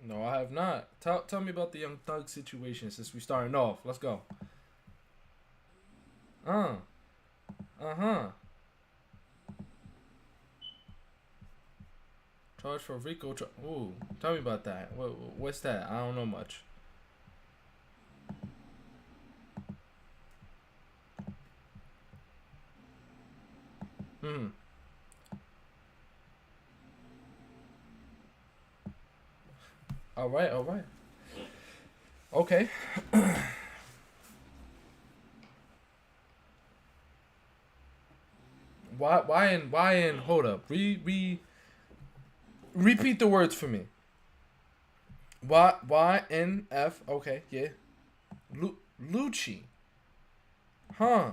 No, I have not. Tell me about the Young Thug situation since we starting off. Let's go. Uh. Uh-huh. Charge for Rico. Ooh. Tell me about that. What's that? I don't know much. Hmm. All right. All right. Okay. Why in hold up. Repeat the words for me. YNF, okay, yeah. Lucci. Huh.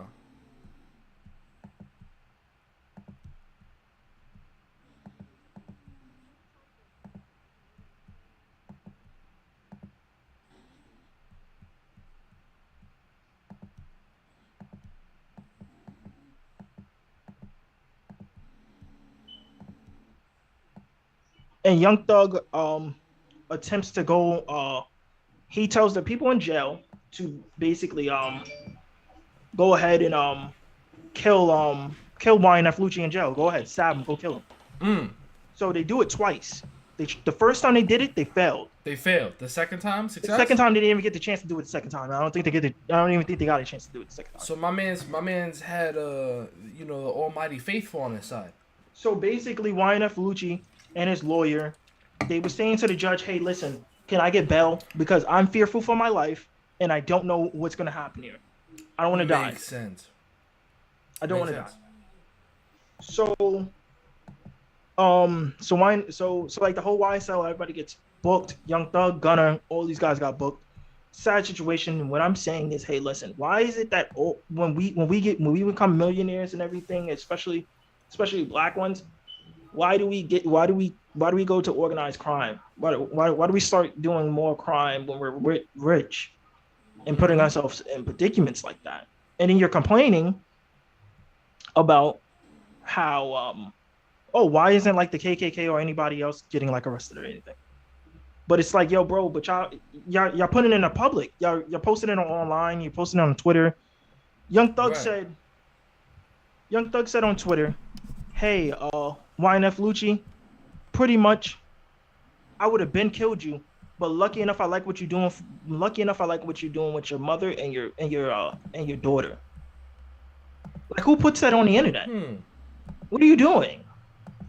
And Young Thug attempts to go. He tells the people in jail to basically go ahead and kill YNF Lucci in jail. Go ahead, stab him, go kill him. Mm. So they do it twice. The first time they did it, they failed. They failed. The second time, The success? second time they didn't even get the chance to do it the second time. I don't even think they got a chance to do it the second time. So my man's had the Almighty Faithful on his side. So basically, YNF Lucci and his lawyer, they were saying to the judge, "Hey, listen, can I get bail? Because I'm fearful for my life, and I don't know what's gonna happen here. I don't want to die. Makes sense. I don't want Makes to die." sense. So like the whole YSL, everybody gets booked. Young Thug, Gunner, all these guys got booked. Sad situation. And what I'm saying is, hey, listen, why is it that when we become millionaires and everything, especially black ones, why do we go to organized crime? Why do we start doing more crime when we're rich and putting ourselves in predicaments like that? And then you're complaining about how why isn't like the KKK or anybody else getting like arrested or anything? But it's like, yo, bro, but y'all putting it in the public. Y'all posting it online. You posting it on Twitter. Young Thug Right. said on Twitter, "Hey, YNF Lucci, pretty much, I would have been killed you, but lucky enough I like what you're doing. Lucky enough I like what you're doing with your mother and your daughter." Like, who puts that on the internet? Hmm. What are you doing?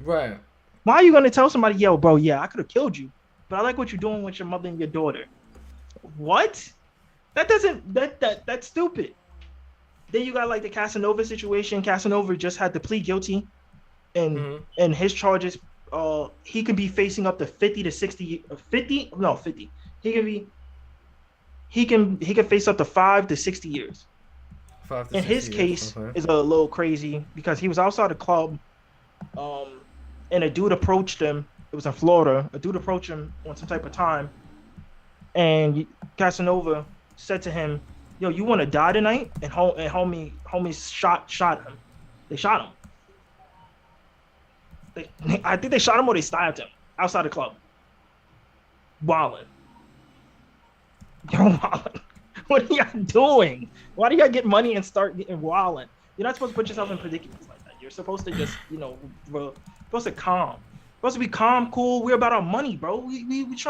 Right. Why are you gonna tell somebody, yo, bro, yeah, I could have killed you, but I like what you're doing with your mother and your daughter? What? That's stupid. Then you got like the Casanova situation. Casanova just had to plead guilty, and his charges, he could be facing up to 50 to 60, 50, no 50. He can face up to 5 to 60 years. 5 to And 6 his years. case Okay. is a little crazy because he was outside a club, and a dude approached him. It was in Florida. A dude approached him on some type of time, and Casanova said to him, "Yo, you want to die tonight?" And homie shot him. They shot him. I think they shot him or they stabbed him outside the club. Wildin'. Yo, wildin'. What are y'all doing? Why do y'all get money and start getting wildin'? You're not supposed to put yourself in predicaments like that. You're supposed to just, bro, supposed to calm. Supposed to be calm, cool. We're about our money, bro. We just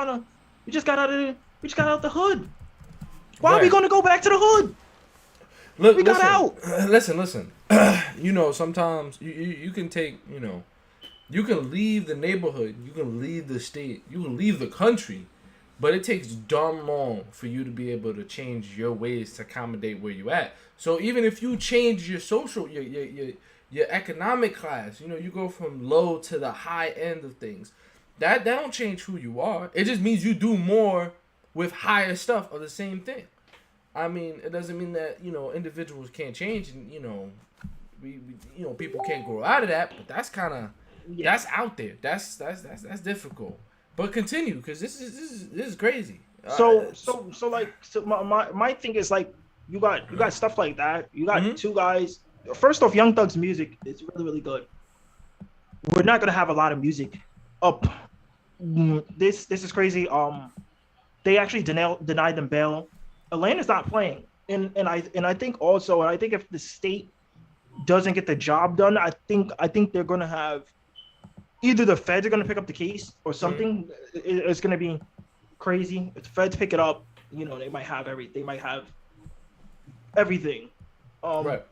got out of the hood. Why are we Right. gonna go back to the hood? Look, We got listen, out. Listen. Sometimes you can take, you can leave the neighborhood, you can leave the state, you can leave the country, but it takes darn long for you to be able to change your ways to accommodate where you at. So even if you change your social, your economic class, you go from low to the high end of things. That don't change who you are. It just means you do more with higher stuff of the same thing. I mean, it doesn't mean that individuals can't change, and we people can't grow out of that. But that's kind of that's out there. That's difficult. But continue, because this is crazy. So my thing is like you got stuff like that. You got two guys. First off, Young Thug's music is really, really good. We're not gonna have a lot of music up this is crazy. They actually denied them bail. Atlanta's not playing, and I think also, and I think if the state doesn't get the job done, I think they're gonna have either the feds are gonna pick up the case or something. It's gonna be crazy. If the feds pick it up, they might have everything. They might have everything. Right.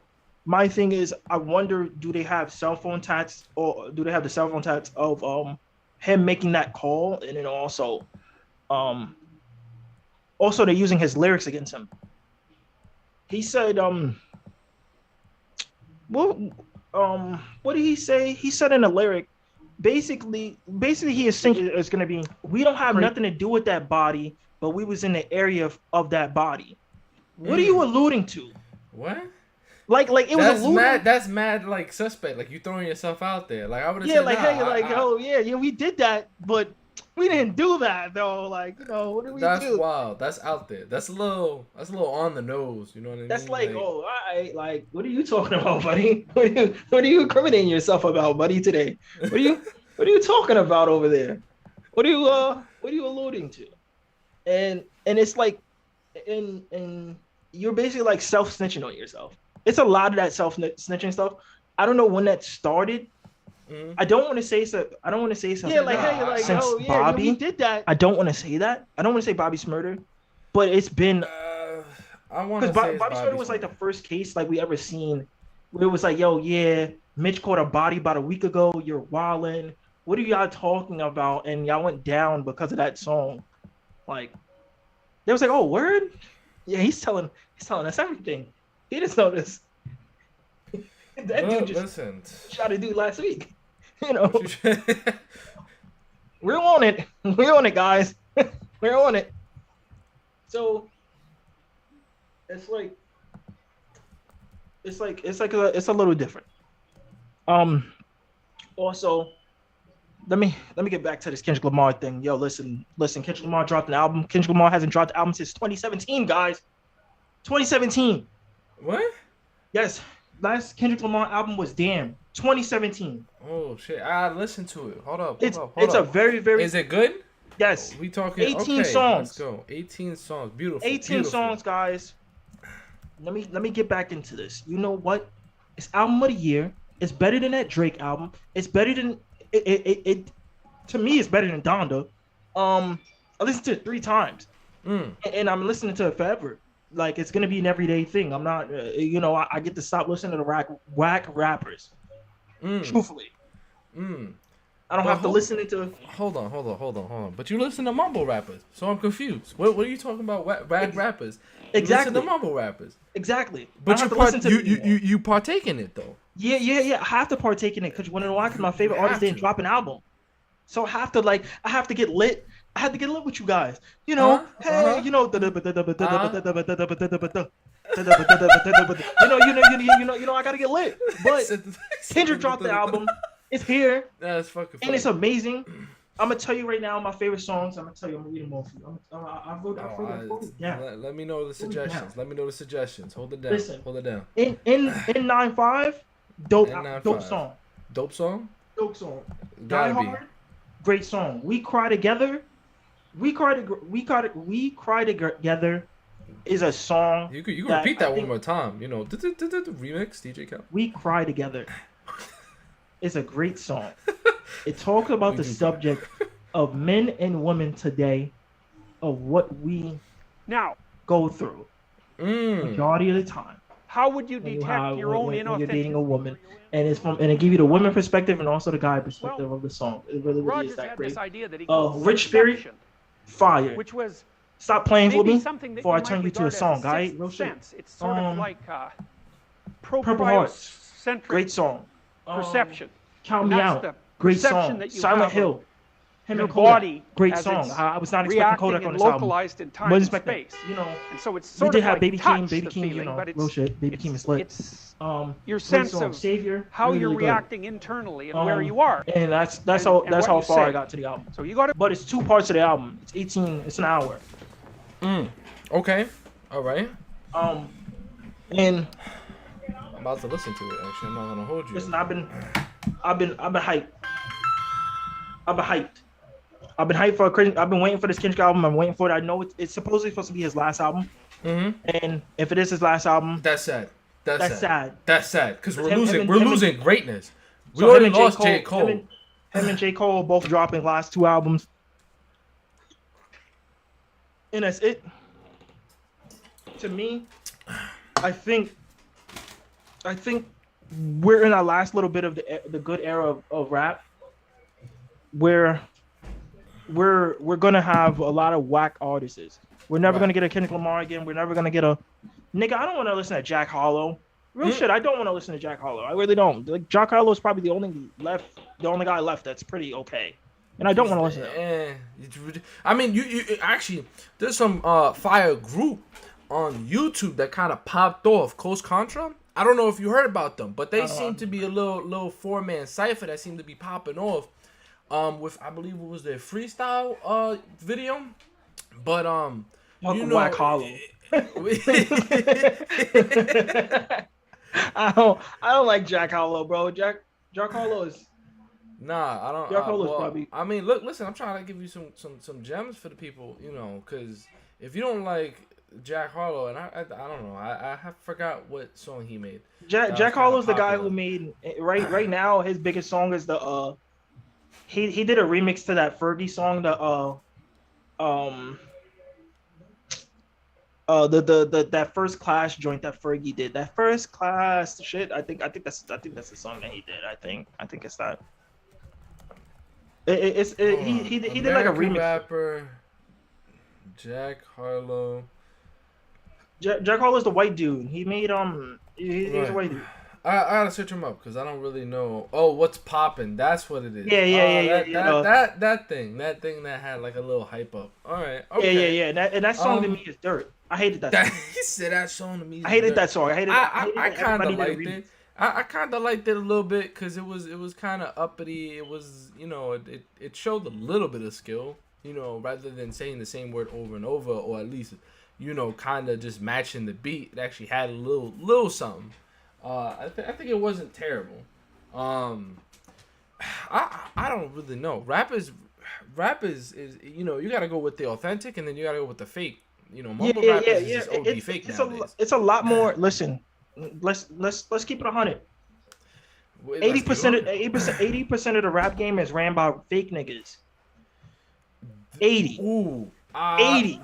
My thing is, I wonder, do they have cell phone tats, or do they have the cell phone tats of him making that call, and then also they're using his lyrics against him. He said, what did he say? He said in a lyric, basically he is thinking it's gonna be, we don't have nothing to do with that body, but we was in the area of that body. What are you alluding to? What? Like it was that's alluding. mad. That's mad. Like suspect. Like you throwing yourself out there. Like I would have said, hey, we did that, but we didn't do that though. Like what did we do? That's wild. That's out there. That's a little on the nose. You know what I mean? That's like, all right. Like, what are you talking about, buddy? What are you incriminating yourself about, buddy? Today? What are you talking about over there? What are you alluding to? And it's like, and you're basically like self-snitching on yourself. It's a lot of that self-snitching stuff. I don't know when that started. I don't want to say so. I don't want to say something. Yeah, like, hey, like, since Bobby we did that. I don't want to say that. I don't want to say Bobby Smurder, but it's been. I want to say Bobby Smurder was like the first case like we ever seen where it was like, yo, yeah, Mitch caught a body about a week ago. You're wildin'. What are y'all talking about? And y'all went down because of that song. Like, they was like, oh, word? Yeah, he's telling us everything. He didn't know this. That dude just shot a dude last week. We're on it. We're on it, guys. We're on it. So it's a little different. Also, let me get back to this Kendrick Lamar thing. Yo, listen. Kendrick Lamar dropped an album. Kendrick Lamar hasn't dropped an album since 2017, guys. 2017. What? Yes. Last Kendrick Lamar album was Damn. 2017. Oh shit! I listened to it. Hold up. It's a very, very. Is it good? Yes. We talking 18 songs. Let's go. 18 songs. Beautiful. 18 songs, guys. Let me get back into this. You know what? It's album of the year. It's better than that Drake album. It's better than it. To me, it's better than Donda. I listened to it 3 times, and I'm listening to it forever. Like, it's gonna be an everyday thing. I'm not, I get to stop listening to whack rappers. Truthfully, I don't have to listen to. Hold on. But you listen to mumble rappers, so I'm confused. What are you talking about? Whack rappers? Exactly. You listen to mumble rappers. Exactly. But you partake in it though. Yeah. I have to partake in it because you want to know why? Because my favorite artist didn't drop an album, so I have to get lit. I had to get lit with you guys. Hey, I gotta get lit. But Kendrick dropped the album. It's here. That's fucking funny. And it's amazing. I'm gonna tell you right now my favorite songs. I'm gonna read them all for you. I wrote it down. Let me know the suggestions. Hold it down. Listen, hold it down. In 9-5, dope song. Dope song. Die Hard, great song. We Cry Together. We Cry Together is a song. You can repeat that one more time. Remix DJ Cal. We Cry Together. It's a great song. It talks about the subject of men and women today, of what we now go through majority of the time. How would you detect your own inauthenticity? When you're dating a woman, and it give you the woman perspective and also the guy perspective of the song. It really is that great. Rich Spirit, fire. Which was stop playing with me before I turn you to a song, guy. Real shit. It's sort of like Purple Hearts, great song. Perception. Count Me Out, great song. Silent Hill, him and body, great song. I was not expecting Kodak on this album. Localized in time and space. And so it's sort we did of have like Baby King, but real shit. Baby King is lit. It's your sense of Savior, how really you're good. reacting internally and where you are. And that's how far I got to the album. So you got it. But it's 2 parts of the album. It's 18. It's an hour. Okay. All right. And I'm about to listen to it. Actually, I'm not gonna hold you. Listen, I've been hyped. I've been hyped for I've been waiting for this Kendrick album. I'm waiting for it. I know it's supposedly supposed to be his last album. And if it is his last album, that's sad. That's sad. That's sad because we're losing greatness. We already lost J. Cole. Him and J. Cole both dropping last 2 albums. And that's it. To me, I think we're in our last little bit of the good era of rap, where we're gonna have a lot of whack artists. We're never gonna get a Kendrick Lamar again. We're never gonna get a nigga. I don't want to listen to Jack Harlow. Real shit. I don't want to listen to Jack Harlow. I really don't. Like Jack Harlow is probably the only guy left that's pretty okay. And I don't want to listen to him. I mean, you actually, there's some fire group on YouTube that kind of popped off. Coast Contra. I don't know if you heard about them, but they seem to be a little 4-man cipher that seemed to be popping off. With I believe it was their freestyle video, but you know, Whack Hollow. I don't like Jack Harlow, bro. Jack Harlow is. Nah, I don't. Jack Harlow is probably. I mean, listen. I'm trying to give you some gems for the people, you know, because if you don't like Jack Harlow, and I don't know, I forgot what song he made. Jack Harlow's the guy who made right now. His biggest song is the he did a remix to that Fergie song, that First Class joint that Fergie did. That First Class shit. I think that's the song that he did. I think it's that. He did like a remix. Rapper Jack Harlow. Jack Harlow's the white dude. He made he's a white dude. I gotta search him up because I don't really know. Oh, what's poppin'? That's what it is. Yeah. That thing that had like a little hype up. All right. Okay. Yeah. And that song to me is dirt. I hated that song. He said that song to me. I hated that song. I kind of liked it. I kind of liked it a little bit because it was kind of uppity. It was, you know, it showed a little bit of skill, you know, rather than saying the same word over and over, or at least, you know, kind of just matching the beat. It actually had a little something. I think it wasn't terrible. I don't really know. Rap is you know, you gotta go with the authentic and then you gotta go with the fake. You know, mumble rap is just OD fake nowadays. It's a lot more. Listen, let's keep it 100. 80% of the rap game is ran by fake niggas. 80. Ooh. 80.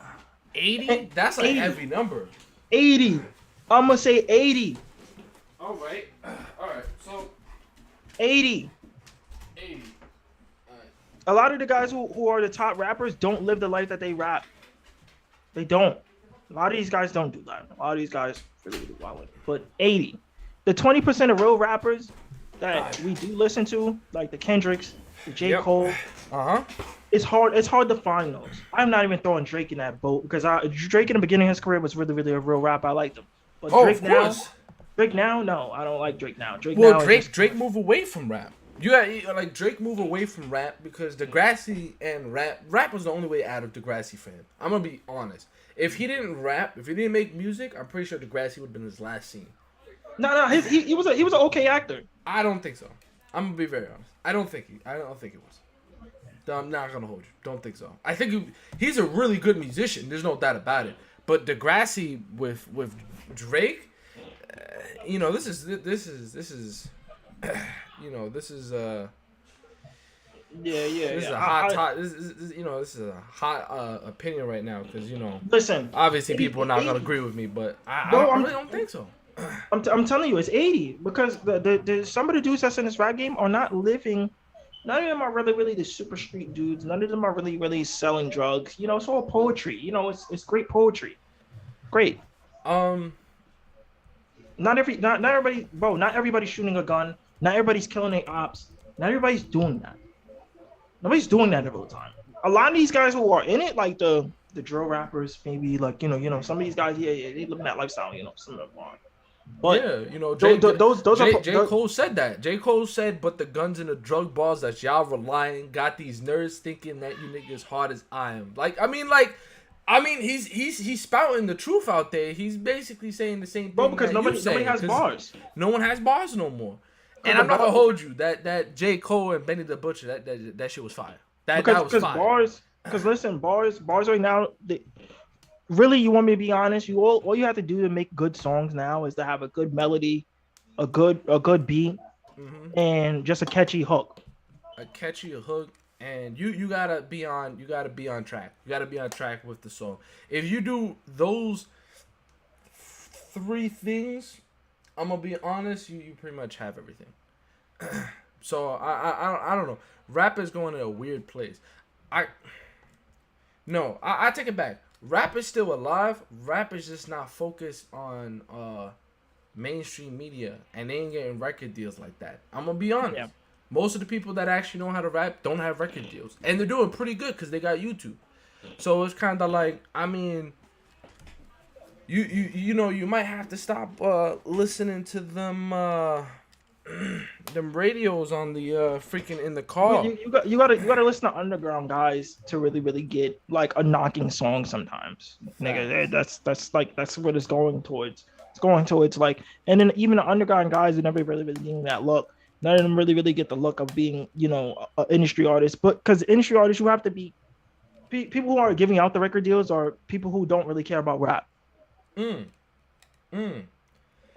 80? That's like 80. Heavy number. 80. I'm gonna say 80. All right. So 80. 80. All right. A lot of the guys who are the top rappers don't live the life that they rap. They don't. A lot of these guys don't do that. A lot of these guys really do well. But 80. The 20% of real rappers that we do listen to, like the Kendricks, the J. Cole. It's hard to find those. I'm not even throwing Drake in that boat because Drake in the beginning of his career was really a real rapper. I liked him. But Drake now, no, I don't like Drake now. Drake move away from rap. You got like Drake move away from rap because Degrassi and rap was the only way out of Degrassi for him. I'm gonna be honest. If he didn't rap, if he didn't make music, I'm pretty sure Degrassi would have been his last scene. No, he was an okay actor. I don't think so. I'm gonna be very honest. I don't think it was. I'm not gonna hold you. Don't think so. I think he's a really good musician. There's no doubt about it. But Degrassi with Drake, you know, this is you know, this is This is a hot. This is a hot opinion right now because Listen, obviously people are not gonna agree with me, but I really don't think so. I'm telling you, it's 80 because the some of the dudes that's in this rap game are not living. None of them are really the super street dudes. None of them are really selling drugs. It's all poetry. It's great poetry. Great. Not everybody, bro. Not everybody's shooting a gun. Not everybody's killing their ops. Not everybody's doing that. Nobody's doing that all the time. A lot of these guys who are in it, like the drill rappers, maybe like some of these guys, they live in that lifestyle. Some of them are. But J. Cole said that. J. Cole said, but the guns and the drug bars that y'all relying got these nerds thinking that you niggas hard as I am. He's spouting the truth out there. He's basically saying the same thing. Bro, because nobody has bars. No one has bars no more. And I'm not gonna hold you. That J. Cole and Benny the Butcher, that shit was fire. That was fire. bars. Because listen, bars right now. Really, you want me to be honest? All you have to do to make good songs now is to have a good melody, a good beat, and just a catchy hook. A catchy hook, and you gotta be on track. You gotta be on track with the song. If you do those 3 things, I'm gonna be honest, you pretty much have everything. So I don't know. Rap is going in a weird place. I take it back. Rap is still alive. Rap is just not focused on mainstream media, and they ain't getting record deals like that. I'm gonna be honest. Yeah. Most of the people that actually know how to rap don't have record deals, and they're doing pretty good because they got YouTube. So it's kind of like, I mean, you might have to stop listening to them them radios on the freaking in the car. You gotta listen to underground guys to really get like a knocking song sometimes. Nigga, that's what it's going towards. It's going towards like, and then even the underground guys are never really getting that look. None of them really get the look of being, an industry artist. But because industry artists, you have to be people who are giving out the record deals are people who don't really care about rap.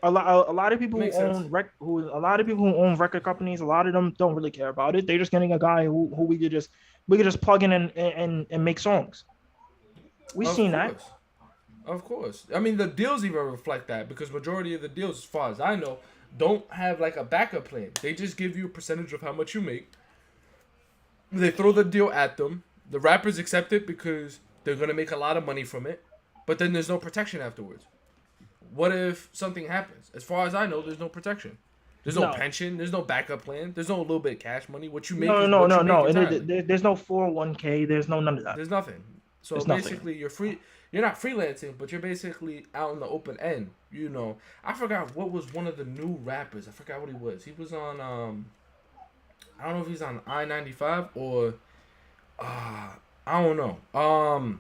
A lot of people who own record companies, a lot of them don't really care about it. They're just getting a guy who we could just plug in and make songs. We've seen that. Of course. I mean, the deals even reflect that, because majority of the deals, as far as I know, don't have like a backup plan. They just give you a percentage of how much you make. They throw the deal at them. The rappers accept it because they're going to make a lot of money from it. But then there's no protection afterwards. What if something happens? As far as I know, there's no protection. There's no pension. There's no backup plan. There's no little bit of cash money. What you make No. There's no 401k. There's no none of that. There's nothing. So there's basically nothing. You're free. You're not freelancing, but you're basically out in the open end. I forgot what was one of the new rappers. I forgot what he was. He was on I don't know if he's on I-95 or I don't know.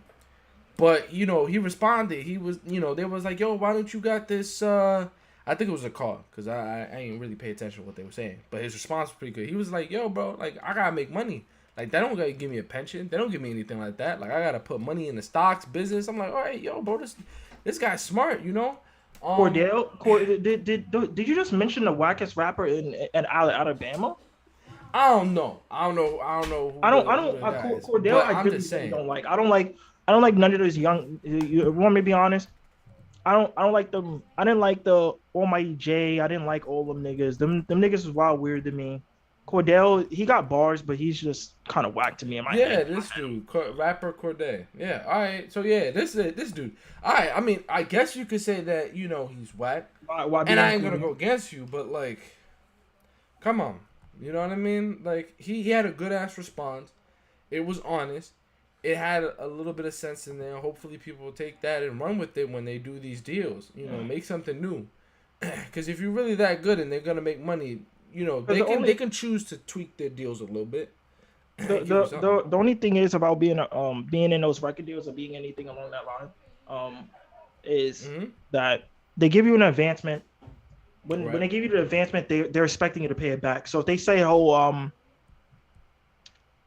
But he responded. He was, they was like, yo, why don't you got this? I think it was a call, because I ain't really pay attention to what they were saying. But his response was pretty good. He was like, yo, bro, like, I gotta make money. Like, they don't gotta give me a pension. They don't give me anything like that. Like, I gotta put money in the stocks business. I'm like, all right, yo, bro, this guy's smart, Cordell, did you just mention the wackest rapper in Alabama? I don't know. Cordell, I really don't like. I don't like none of those young. You want me to be honest? I don't like them. I didn't like the Almighty J. I didn't like all them niggas. Them niggas was wild weird to me. Cordell, he got bars, but he's just kind of whack to me in my head. Yeah, this dude, rapper Cordell. Yeah, all right. So yeah, this dude. All right. I mean, I guess you could say that he's whack. And I ain't gonna go against you, but like, come on, you know what I mean? Like he had a good ass response. It was honest. It had a little bit of sense in there. Hopefully, people will take that and run with it when they do these deals. Make something new. Because if you're really that good and they're gonna make money. They can choose to tweak their deals a little bit. The only thing is about being in those record deals or being anything along that line, is that they give you an advancement. When they give you the advancement, they're expecting you to pay it back. So if they say,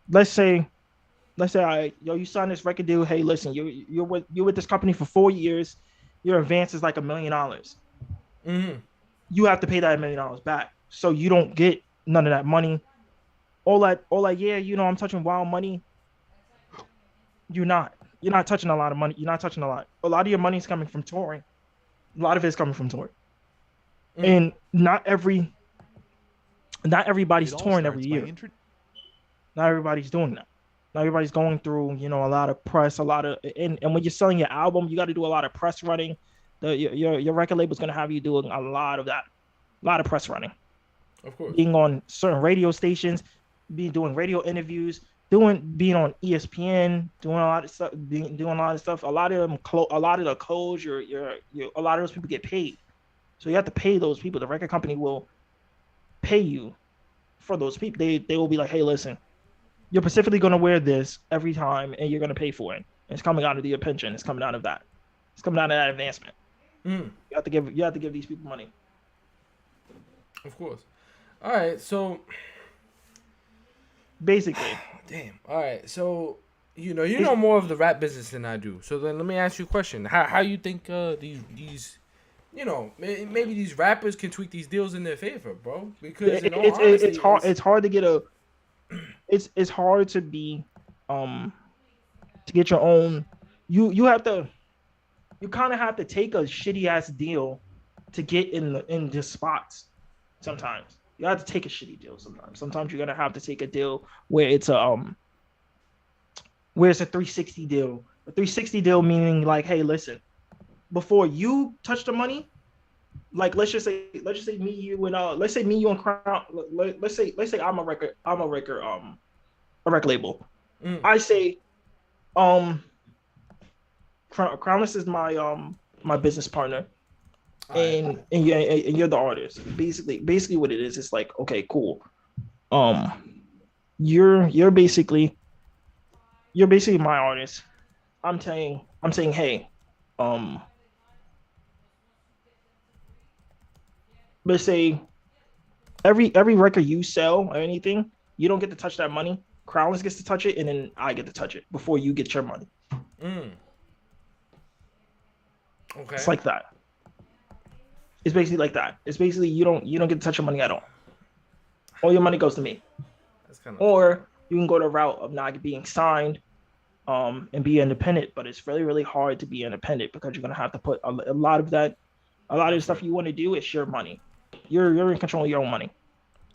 let's say, you signed this record deal. Hey, listen, you're with this company for 4 years. Your advance is like $1 million. You have to pay that $1 million back. So you don't get none of that money. All that, yeah, I'm touching wild money. You're not touching a lot of money. You're not touching a lot. A lot of your money is coming from touring. A lot of it's coming from touring. And not everybody's touring every year. Not everybody's doing that. Not everybody's going through, a lot of press, and when you're selling your album, you got to do a lot of press running. Your record label's going to have you doing a lot of that. A lot of press running. Of course. Being on certain radio stations, doing radio interviews, being on ESPN, doing a lot of stuff. A lot of the codes, a lot of those people get paid. So you have to pay those people. The record company will pay you for those people. They will be like, hey, listen, you're specifically going to wear this every time, and you're going to pay for it. And it's coming out of your pension. It's coming out of that. It's coming out of that advancement. You have to give these people money. Of course. All right, so Basically. Damn. All right. So you know more of the rap business than I do. So then let me ask you a question. How you think these maybe these rappers can tweak these deals in their favor, bro? Because in all honesty, it's hard. It's hard to get a. It's hard to be, to get your own. You have to. You kind of have to take a shitty ass deal to get in the spots. Sometimes you have to take a shitty deal. Sometimes you're gonna have to take a deal where it's a 360 deal. A 360 deal meaning like, hey, listen, before you touch the money, like let's just say me, you, and let's say me, you, and Crown. Let's say I'm a record label. I say, Crownless is my business partner, and you're the artist. Basically what it is, it's like, okay, cool. You're basically my artist. I'm saying, hey, let's say every record you sell or anything, you don't get to touch that money. Crownless gets to touch it, and then I get to touch it before you get your money. Okay. It's like that. It's basically like that. It's basically you don't get to touch your money at all. All your money goes to me. That's kind of. Or you can go the route of not being signed, and be independent. But it's really, really hard to be independent because you're gonna have to put a lot of the stuff you want to do is your money. You're in control of your own money.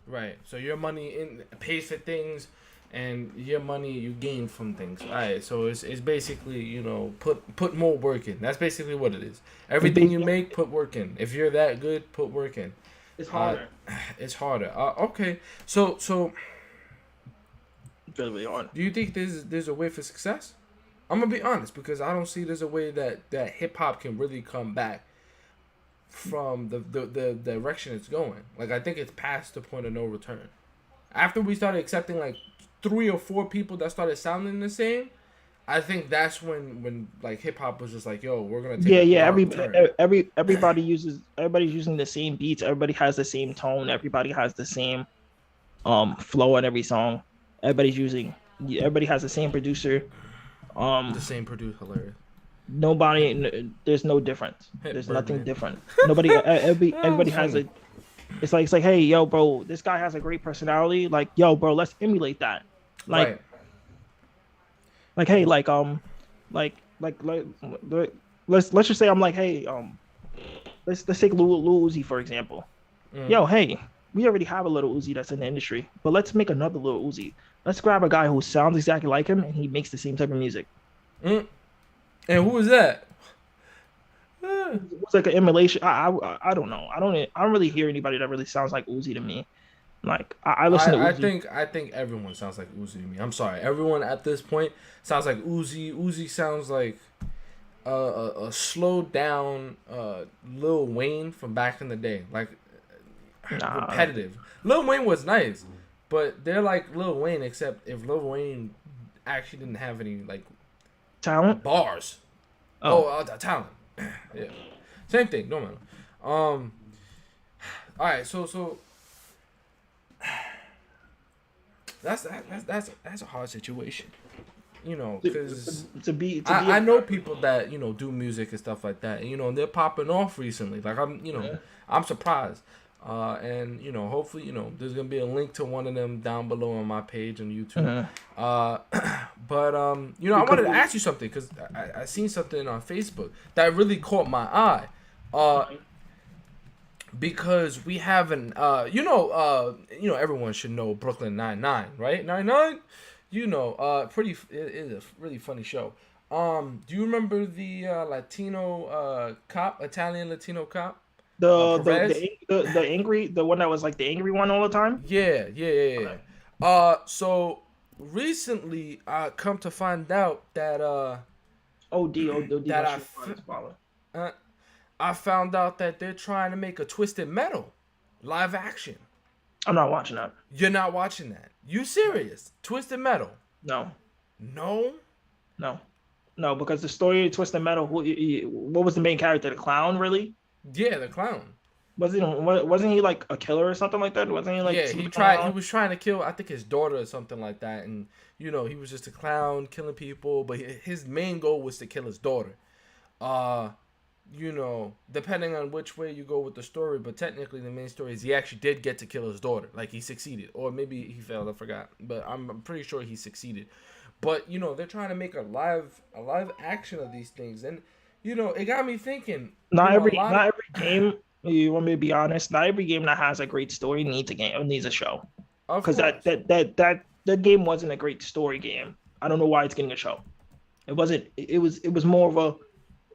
Right. So your money pays for things, and your money you gain from things. All right. So it's basically put more work in. That's basically what it is. Everything you make, put work in. If you're that good, put work in. It's harder. It's harder. Okay. So it's really hard. Do you think there's a way for success? I'm gonna be honest, because I don't see there's a way that hip hop can really come back from the direction it's going. Like, I think it's past the point of no return. After we started accepting like 3 or 4 people that started sounding the same, I think that's when like hip hop was just like, yo, we're gonna take everybody's using the same beats, everybody has the same tone, everybody has the same flow on every song. Everybody has the same producer. The same producer, hilarious. There's no difference. There's nothing different. Everybody has a. It's like, hey, yo, bro, this guy has a great personality. Like, yo, bro, let's emulate that. Like, right. Like, hey, let's just say I'm like, hey, let's take Lil Uzi for example. Yo, hey, we already have a Lil Uzi that's in the industry, but let's make another Lil Uzi. Let's grab a guy who sounds exactly like him and he makes the same type of music. And who is that? It's like an emulation. I don't know. I don't really hear anybody that really sounds like Uzi to me. Like, I listen to Uzi. I think everyone sounds like Uzi to me. I'm sorry. Everyone at this point sounds like Uzi. Uzi sounds like a slowed down Lil Wayne from back in the day. Like, repetitive. Lil Wayne was nice, but they're like Lil Wayne, except if Lil Wayne actually didn't have any like talent bars. Talent. Yeah, same thing. No matter. All right. So that's a hard situation. Because I know people that do music and stuff like that, and they're popping off recently. Like, I'm surprised. And hopefully there's gonna be a link to one of them down below on my page on YouTube. But I wanted to ask you something, because I seen something on Facebook that really caught my eye. Because we have an everyone should know Brooklyn Nine-Nine, right? Nine-Nine, it is a really funny show. Do you remember the Italian Latino cop? The angry, the one that was like the angry one all the time? Yeah. Okay. So recently I come to find out that I found out that they're trying to make a Twisted Metal live action. I'm not watching that. You're not watching that? You serious? Twisted Metal? No, because the story of Twisted Metal, what was the main character? The clown, really? Yeah, the clown. Wasn't he like a killer or something like that? Wasn't he like Yeah, he tried. He was trying to kill, I think, his daughter or something like that, and he was just a clown killing people. But his main goal was to kill his daughter. Uh, depending on which way you go with the story, but technically the main story is he actually did get to kill his daughter. Like he succeeded, or maybe he failed. I forgot, but I'm pretty sure he succeeded. But they're trying to make a live action of these things, and it got me thinking. Not every game. You want me to be honest? Not every game that has a great story needs a show. Because that game wasn't a great story game. I don't know why it's getting a show. It wasn't. It was more of a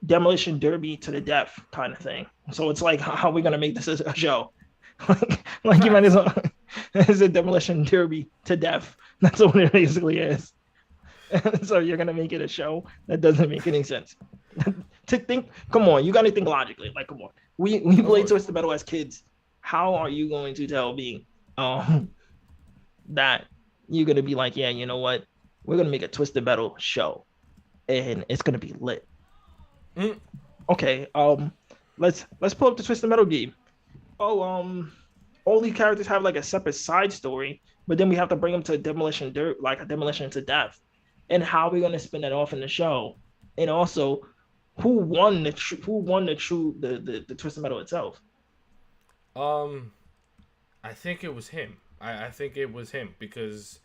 demolition derby to the death kind of thing. So it's like, how are we gonna make this a show? like you might as well. It's a demolition derby to death. That's what it basically is. So you're gonna make it a show? That doesn't make any sense. Come on, you gotta think logically. Like, come on. We played Twisted Metal as kids. How are you going to tell me that you're gonna be like, yeah, you know what? We're gonna make a Twisted Metal show, and it's gonna be lit. Okay, let's pull up the Twisted Metal game. All these characters have like a separate side story, but then we have to bring them to a demolition to death. And how are we gonna spin that off in the show? And also, who won the Twisted Metal itself? I think it was him. I think it was him because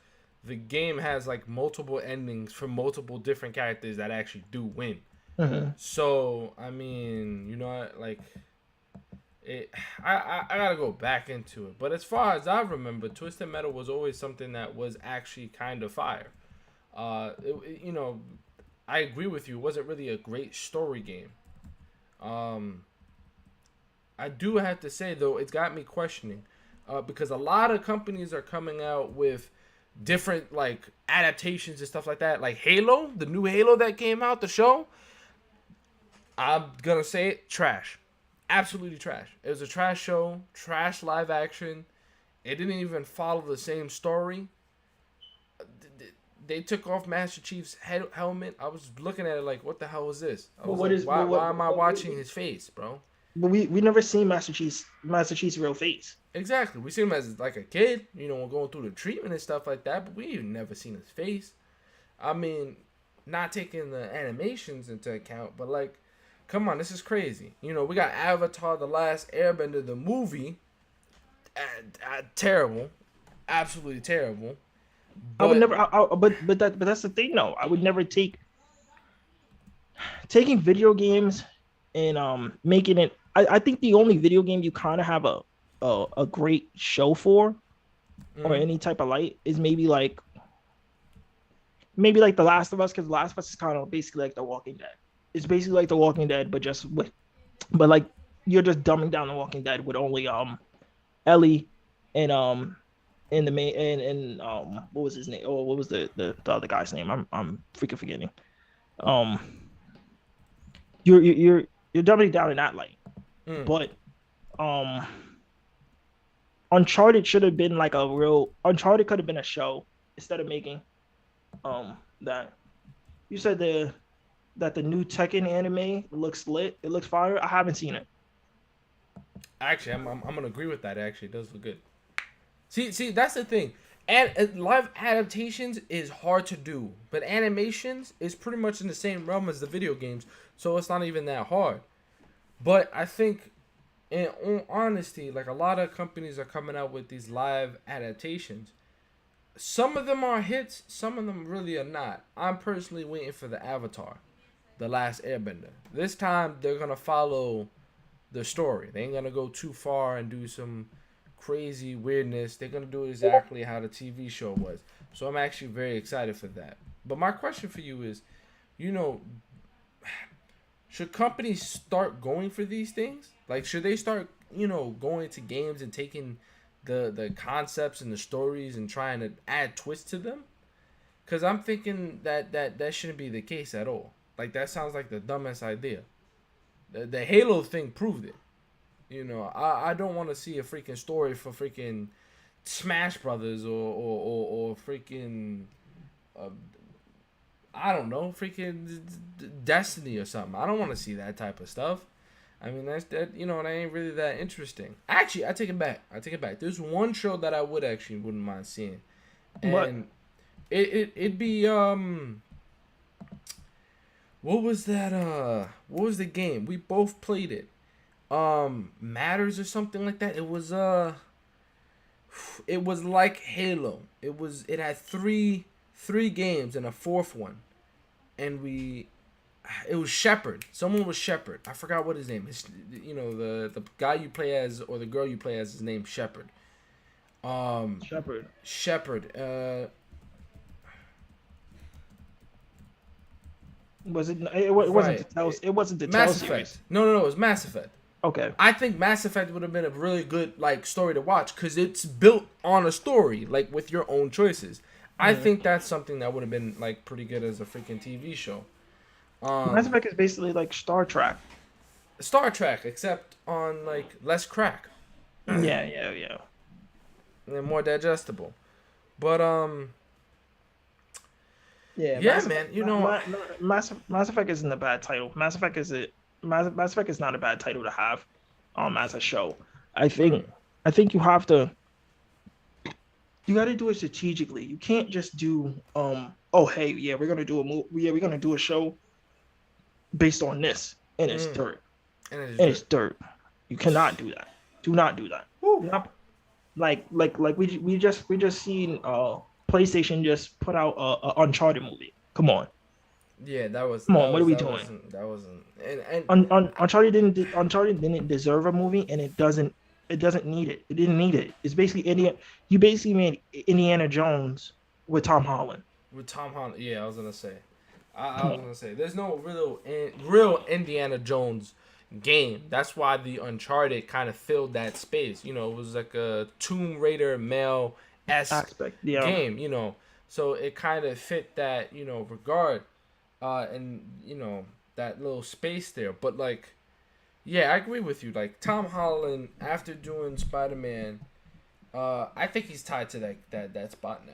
the game has like multiple endings for multiple different characters that actually do win. Mm-hmm. So I mean, I gotta go back into it. But as far as I remember, Twisted Metal was always something that was actually kind of fire. I agree with you. It wasn't really a great story game. I do have to say though, it's got me questioning, because a lot of companies are coming out with different like adaptations and stuff like that. Like Halo, the new Halo that came out, the show. I'm gonna say it, trash. Absolutely trash. It was a trash show, trash live action. It didn't even follow the same story. They took off Master Chief's helmet. I was looking at it like, what the hell is this? Why am I watching his face, bro? But we never seen Master Chief's real face. Exactly. We seen him as like a kid, going through the treatment and stuff like that, but we never seen his face. I mean, not taking the animations into account, but like, come on, this is crazy. We got Avatar: The Last Airbender, the movie. Terrible. Absolutely terrible. But, I would never. But that's the thing, though. I would never taking video games and making it. I think the only video game you kind of have a great show for, or any type of light, is maybe like The Last of Us, because The Last of Us is kind of basically like The Walking Dead. It's basically like The Walking Dead, but like you're just dumbing down The Walking Dead with only Ellie and in the main and what was his name? Oh, what was the other guy's name? I'm freaking forgetting. You're dumbing down in that light. But Uncharted should have been like Uncharted could have been a show instead of making that. You said that the new Tekken anime looks lit. It looks fire. I haven't seen it. Actually, I'm gonna agree with that. Actually, it does look good. See, that's the thing. And live adaptations is hard to do, but animations is pretty much in the same realm as the video games, so it's not even that hard. But I think, in all honesty, like a lot of companies are coming out with these live adaptations. Some of them are hits, some of them really are not. I'm personally waiting for the Avatar, The Last Airbender. This time they're gonna follow the story. They ain't gonna go too far and do some crazy weirdness. They're gonna do it exactly how the TV show was. So I'm actually very excited for that. But my question for you is, should companies start going for these things? Like, should they start, going to games and taking the concepts and the stories and trying to add twists to them? Because I'm thinking that shouldn't be the case at all. Like, that sounds like the dumbest idea. The Halo thing proved it. I don't want to see a freaking story for freaking Smash Brothers or freaking I don't know, freaking Destiny or something. I don't want to see that type of stuff. I mean, that ain't really that interesting. Actually, I take it back. There's one show that I wouldn't mind seeing, and What? it'd be what was that? What was the game? We both played it. Matters or something like that. It was like Halo. It had three games and a fourth one, and it was Shepard. Someone was Shepard. I forgot what his name is. The guy you play as or the girl you play as is named Shepard. Shepard. Was it? It wasn't. Right. It wasn't the Mass Tell Effect. series. No, it was Mass Effect. Okay. I think Mass Effect would have been a really good story to watch because it's built on a story with your own choices. I think that's something that would have been pretty good as a freaking TV show. Mass Effect is basically like Star Trek. Star Trek, except on less crack. Yeah. And more digestible. But Yeah, man. Mass Effect isn't a bad title. Mass Effect is not a bad title to have, as a show. I think you have to. You got to do it strategically. You can't just do hey, yeah, we're gonna do a movie. Yeah, we're gonna do a show based on this, and it's dirt. And it's dirt. You cannot do that. Do not do that. Not, we just seen PlayStation just put out a Uncharted movie. Come on. Yeah, that was. Come on, what are we doing? That wasn't. And Uncharted didn't deserve a movie, and it doesn't need it. It didn't need it. It's basically you basically made Indiana Jones with Tom Holland. Yeah, I was gonna say. I was gonna say there's no real Indiana Jones game. That's why the Uncharted kind of filled that space. It was like a Tomb Raider male-esque game. So it kind of fit that regard, and that little space there. But yeah, I agree with you. Tom Holland, after doing Spider-Man, I think he's tied to that spot now.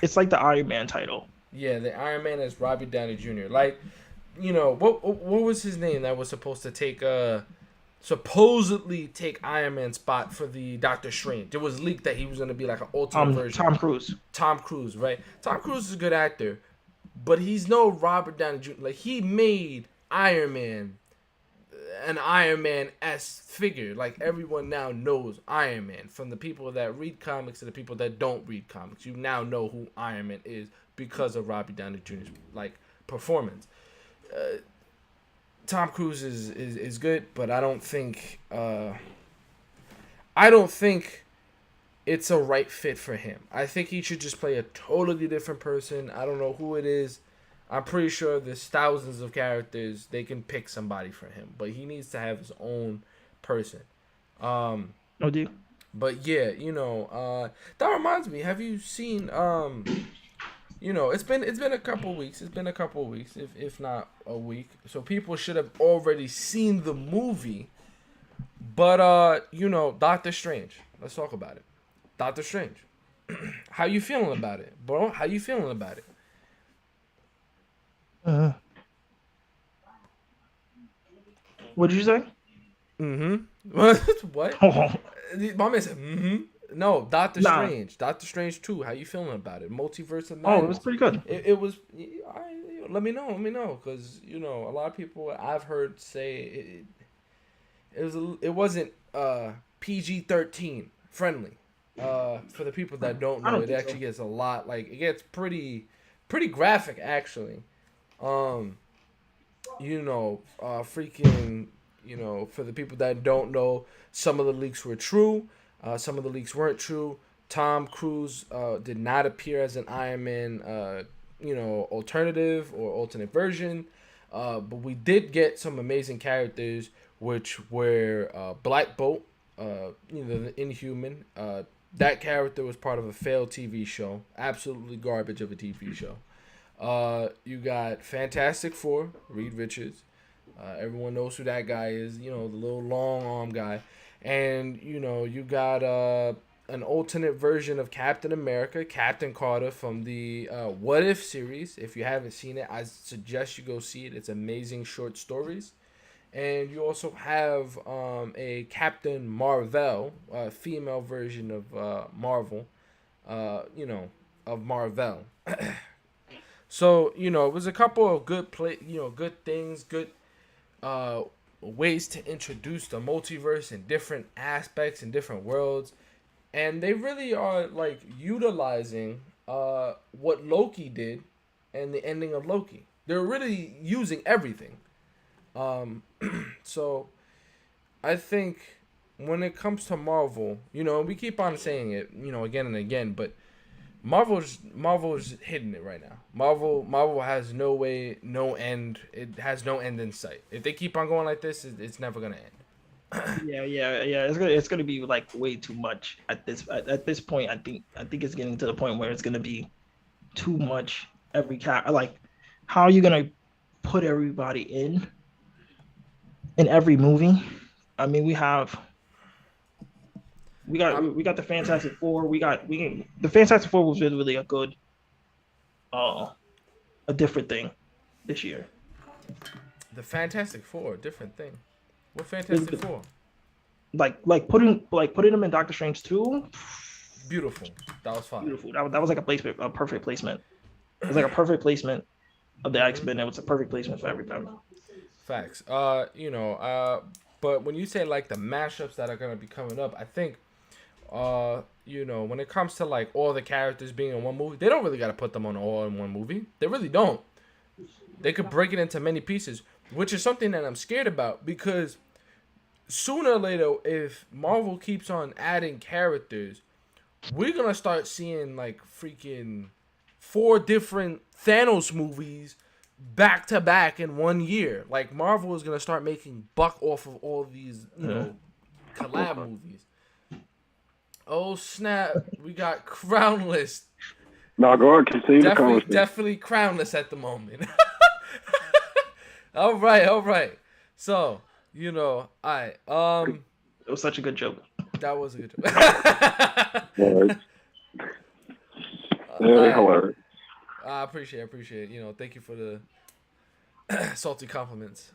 It's like the Iron Man title. Yeah, the Iron Man is Robbie Downey Jr. What was his name that was supposed to supposedly take Iron Man's spot for the Doctor Strange? It was leaked that he was going to be like an ultimate version. Tom Cruise, right? Tom Cruise is a good actor, but he's no Robert Downey Jr. He made Iron Man an Iron Man-esque figure. Everyone now knows Iron Man. From the people that read comics to the people that don't read comics. You now know who Iron Man is because of Robbie Downey Jr.'s performance. Tom Cruise is good, but I don't think it's a right fit for him. I think he should just play a totally different person. I don't know who it is. I'm pretty sure there's thousands of characters. They can pick somebody for him, but he needs to have his own person. Dude. But yeah, that reminds me. Have you seen? It's been a couple weeks. If not a week. So people should have already seen the movie. But Doctor Strange. Let's talk about it. Doctor Strange. How you feeling about it, bro? How you feeling about it? What did you say? What? My man said, No, Doctor Strange. Doctor Strange 2. How you feeling about it? Multiverse of Madness. It was pretty good. It was. Let me know, because a lot of people I've heard say it wasn't PG-13 friendly. For the people that don't know, it actually gets a lot. It gets pretty graphic actually. For the people that don't know, some of the leaks were true. Some of the leaks weren't true. Tom Cruise did not appear as an Iron Man, alternative or alternate version. But we did get some amazing characters, which were Black Bolt, the Inhuman. That character was part of a failed TV show. Absolutely garbage of a TV show. You got Fantastic Four, Reed Richards. Everyone knows who that guy is. The little long arm guy. And you got an alternate version of Captain America, Captain Carter from the What If series. If you haven't seen it, I suggest you go see it. It's amazing short stories. And you also have a Captain Marvel, female version of Marvel, of Marvel. So, it was a couple of good good things, good ways to introduce the multiverse in different aspects and different worlds. And they really are like utilizing what Loki did and the ending of Loki. They're really using everything. So I think when it comes to Marvel, we keep on saying it, again and again, but Marvel's hitting it right now. Marvel has no end. It has no end in sight. If they keep on going like this, it's never gonna end. Yeah. It's gonna be like way too much at this point. I think it's getting to the point where it's gonna be too much. Like, how are you gonna put everybody in every movie? I mean, we got the Fantastic Four. The Fantastic Four was really a good, a different thing this year. The Fantastic Four, different thing. What Fantastic Four? Like putting them in Doctor Strange 2. Beautiful. That was fine. Beautiful. That was like a perfect placement. It was like a perfect placement of the X-Men. It was a perfect placement for everybody. Facts. But when you say like the mashups that are gonna be coming up, I think, when it comes to like all the characters being in one movie, they don't really gotta put them on all in one movie. They really don't. They could break it into many pieces, which is something that I'm scared about, because sooner or later, if Marvel keeps on adding characters, we're gonna start seeing like freaking 4 different Thanos movies back to back in 1 year. Like, Marvel is gonna start making buck off of all these, collab movies. Oh snap! We got Crownless. No, go ahead. Continue the conversation. Definitely Crownless at the moment. All right. So, it was such a good joke. That was a good joke. Hilarious. I appreciate it. Thank you for the salty compliments,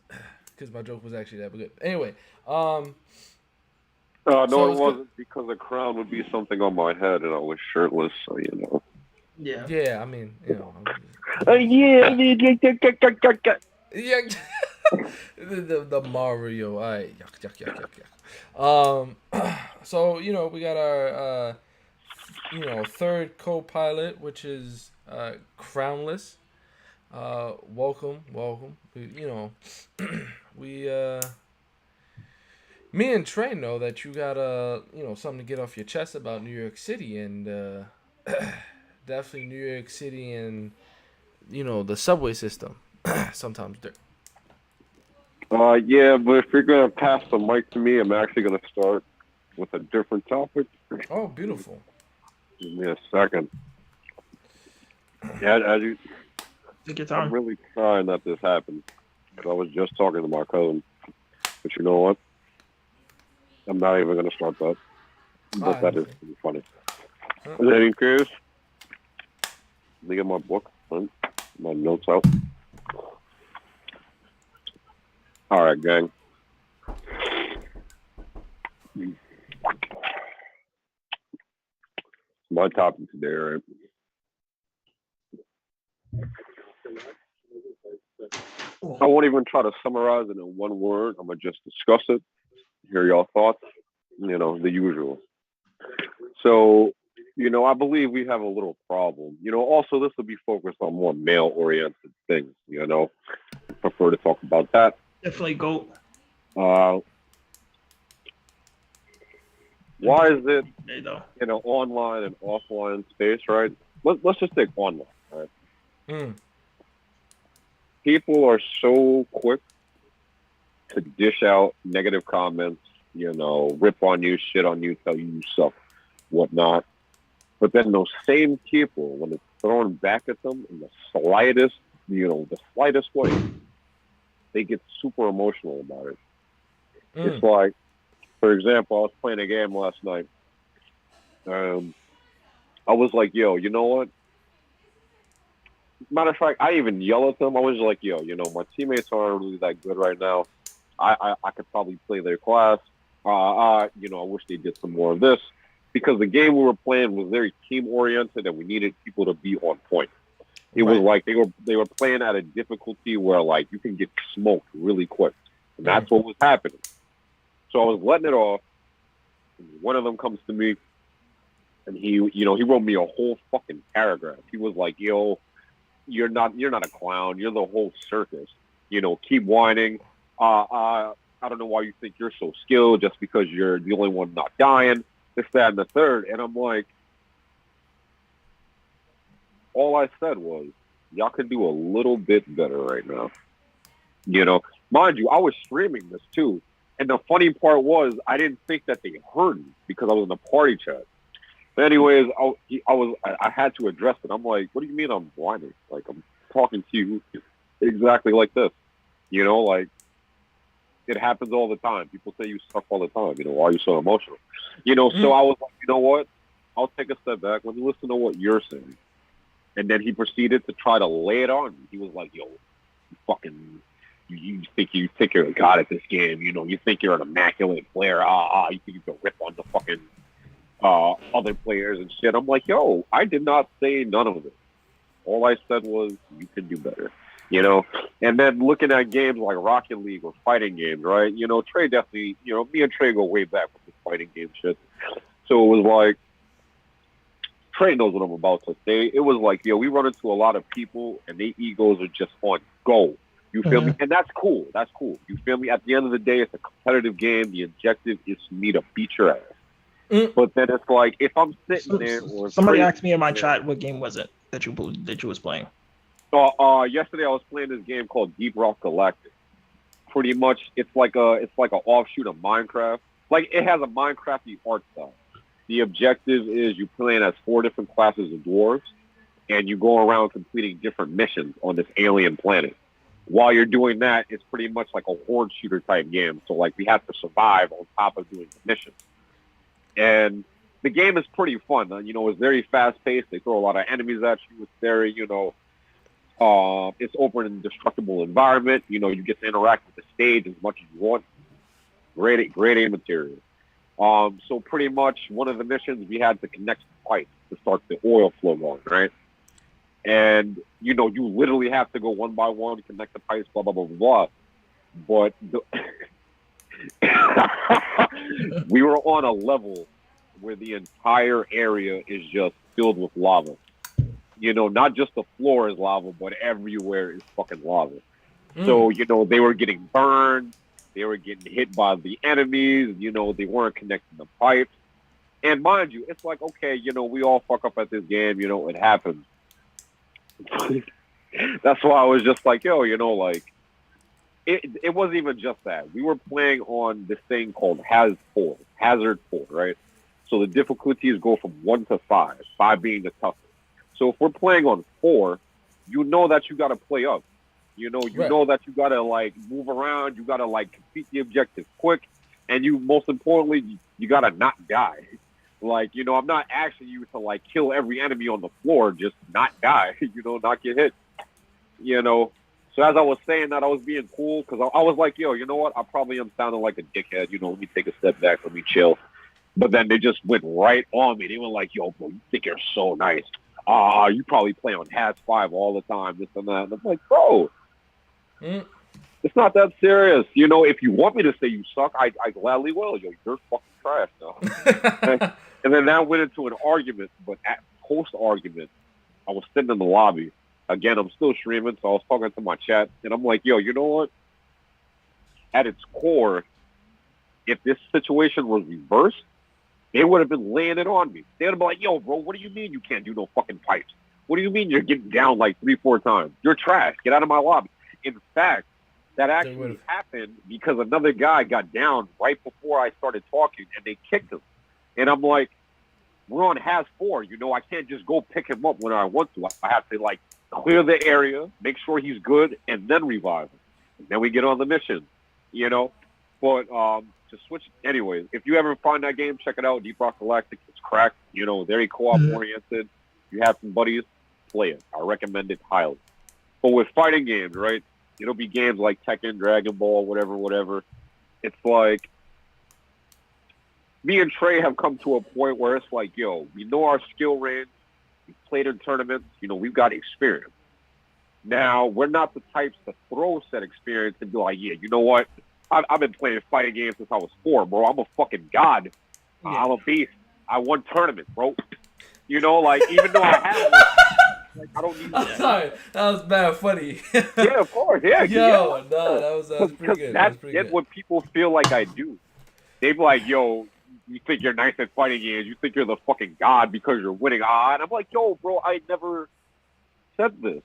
because my joke was actually that good. Anyway, no, it wasn't, because the crown would be something on my head and I was shirtless, so Yeah. Yeah, I mean, yeah. Yeah. the Mario. All right. Yuck. So, we got our third co-pilot, which is Crownless. Welcome. Me and Trey know that you got something to get off your chest about New York City, and definitely New York City and the subway system. Sometimes they're... Yeah, but if you're gonna pass the mic to me, I'm actually gonna start with a different topic. Oh, beautiful. Give me a second. Yeah, Take your time. I'm really trying that this happens. I was just talking to my cousin, but you know what? I'm not even gonna start that. But that is pretty funny. In any case, let me get my book, my notes out. All right, gang. My topic today, right? I won't even try to summarize it in one word. I'm gonna just discuss it, hear y'all thoughts, the usual. So, I believe we have a little problem. Also, this will be focused on more male-oriented things. I prefer to talk about that. Definitely go. Why is it, online and offline space, right? Let's just take online, right? People are so quick to dish out negative comments, rip on you, shit on you, tell you suck, whatnot. But then those same people, when it's thrown back at them in the slightest way, they get super emotional about it. It's like, for example, I was playing a game last night, I was like, yo, you know what? Matter of fact, I even yelled at them. I was like, yo, my teammates aren't really that good right now. I could probably play their class. I wish they did some more of this because the game we were playing was very team oriented and we needed people to be on point. It was like they were playing at a difficulty where like you can get smoked really quick, and that's what was happening. So I was letting it off. One of them comes to me, and he wrote me a whole fucking paragraph. He was like, yo, you're not a clown. You're the whole circus. Keep whining. I don't know why you think you're so skilled just because you're the only one not dying. This, that, and the third. And I'm like, all I said was, y'all could do a little bit better right now. Mind you, I was streaming this too. And the funny part was, I didn't think that they heard me because I was in the party chat. But anyways, I had to address it. I'm like, what do you mean I'm whining? Like, I'm talking to you exactly like this. Like, it happens all the time. People say you suck all the time. Why are you so emotional? So I was like, you know what? I'll take a step back. Let me listen to what you're saying. And then he proceeded to try to lay it on me. He was like, yo, you think you're a god at this game. You think you're an immaculate player. You think you can rip on the fucking other players and shit. I'm like, yo, I did not say none of this. All I said was, you can do better. And then looking at games like Rocket League or fighting games, right? Trey definitely, me and Trey go way back with this fighting game shit. So it was like, Trey knows what I'm about to say. It was like, we run into a lot of people and their egos are just on go. You feel me? And that's cool. That's cool. You feel me? At the end of the day, it's a competitive game. The objective is for me to beat your ass. But then it's like, if I'm sitting there... or somebody asked me in my chat, what game was it that you was playing? Yesterday I was playing this game called Deep Rock Galactic. Pretty much, it's like an offshoot of Minecraft. Like, it has a Minecraft-y art style. The objective is you playing as 4 different classes of dwarves, and you go around completing different missions on this alien planet. While you're doing that, it's pretty much like a horde shooter type game. So, like, we have to survive on top of doing the missions. And the game is pretty fun. It's very fast-paced. They throw a lot of enemies at you. It's very, it's open and destructible environment. You get to interact with the stage as much as you want. Great aim material. So pretty much one of the missions, we had to connect the pipes to start the oil flow going, right? And, you literally have to go one by one, connect the pipes, blah, blah, blah, blah, blah. But we were on a level where the entire area is just filled with lava. Not just the floor is lava, but everywhere is fucking lava. So, they were getting burned. They were getting hit by the enemies. They weren't connecting the pipes. And mind you, it's like, okay, we all fuck up at this game. It happens. That's why I was just like, yo, like, it wasn't even just that. We were playing on this thing called Hazard 4, right? So the difficulties go from 1 to 5, 5 being the toughest. So if we're playing on 4, that you got to play up. Know that you got to, like, move around. You got to, like, complete the objective quick. And most importantly, you got to not die. Like, I'm not asking you to, like, kill every enemy on the floor, just not die, not get hit. So as I was saying that, I was being cool because I was like, yo, you know what? I probably am sounding like a dickhead. Let me take a step back. Let me chill. But then they just went right on me. They were like, yo, bro, you think you're so nice. You probably play on Haz 5 all the time, this and that. And I'm like, bro, it's not that serious. If you want me to say you suck, I gladly will. Yo, you're fucking trash now. And then that went into an argument. But at post-argument, I was sitting in the lobby. Again, I'm still streaming, so I was talking to my chat. And I'm like, yo, you know what? At its core, if this situation was reversed, they would have been laying it on me. They would have been like, yo, bro, what do you mean you can't do no fucking pipes? What do you mean you're getting down like 3-4 times? You're trash. Get out of my lobby. In fact, that actually happened because another guy got down right before I started talking, and they kicked him. And I'm like, we're on Haz 4. I can't just go pick him up when I want to. I have to, like, clear the area, make sure he's good, and then revive him. And then we get on the mission, But to switch. Anyways, if you ever find that game, check it out. Deep Rock Galactic. It's cracked. You know, very co-op oriented. You have some buddies, play it. I recommend it highly. But with fighting games, right? It'll be games like Tekken, Dragon Ball, whatever. It's like me and Trey have come to a point where it's like, yo, we know our skill range. We played in tournaments. You know, we've got experience. Now, we're not the types to throw said experience and be like, yeah, you know what? I've been playing fighting games since I was 4, bro. I'm a fucking god. Yeah. I'm a beast. I won tournaments, bro. You know, like, even though I have one, like, I don't need that. Sorry, that was bad funny. Yeah, of course, yeah. Yo, no, that was pretty good. That's what people feel like I do. They be like, yo, you think you're nice at fighting games. You think you're the fucking god because you're winning. And I'm like, yo, bro, I never said this.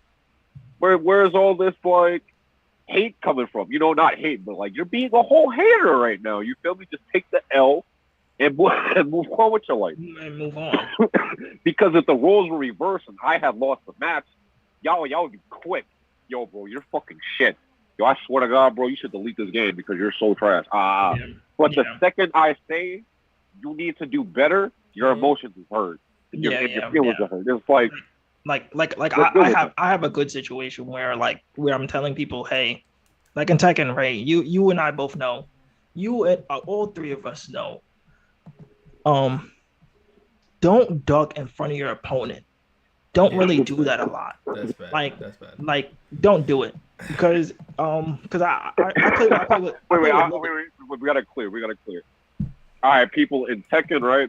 Where's all this, like, hate coming from? You know, not hate, but, like, you're being a whole hater right now. You feel me? Just take the L and move on with your life. And move on. Because if the roles were reversed and I had lost the match, y'all would be quick. Yo, bro, you're fucking shit. Yo, I swear to God, bro, you should delete this game because you're so trash. But the second I say you need to do better, your emotions is hurt. And your feelings are hurt. It's like I have a good situation where I'm telling people, hey, like in Tekken, Ray, you and I both know, you and all three of us know, don't duck in front of your opponent. Don't really do that a lot. That's bad. That's bad. Like, don't do it because I play with. Wait, we gotta clear. All right, people, in Tekken, right?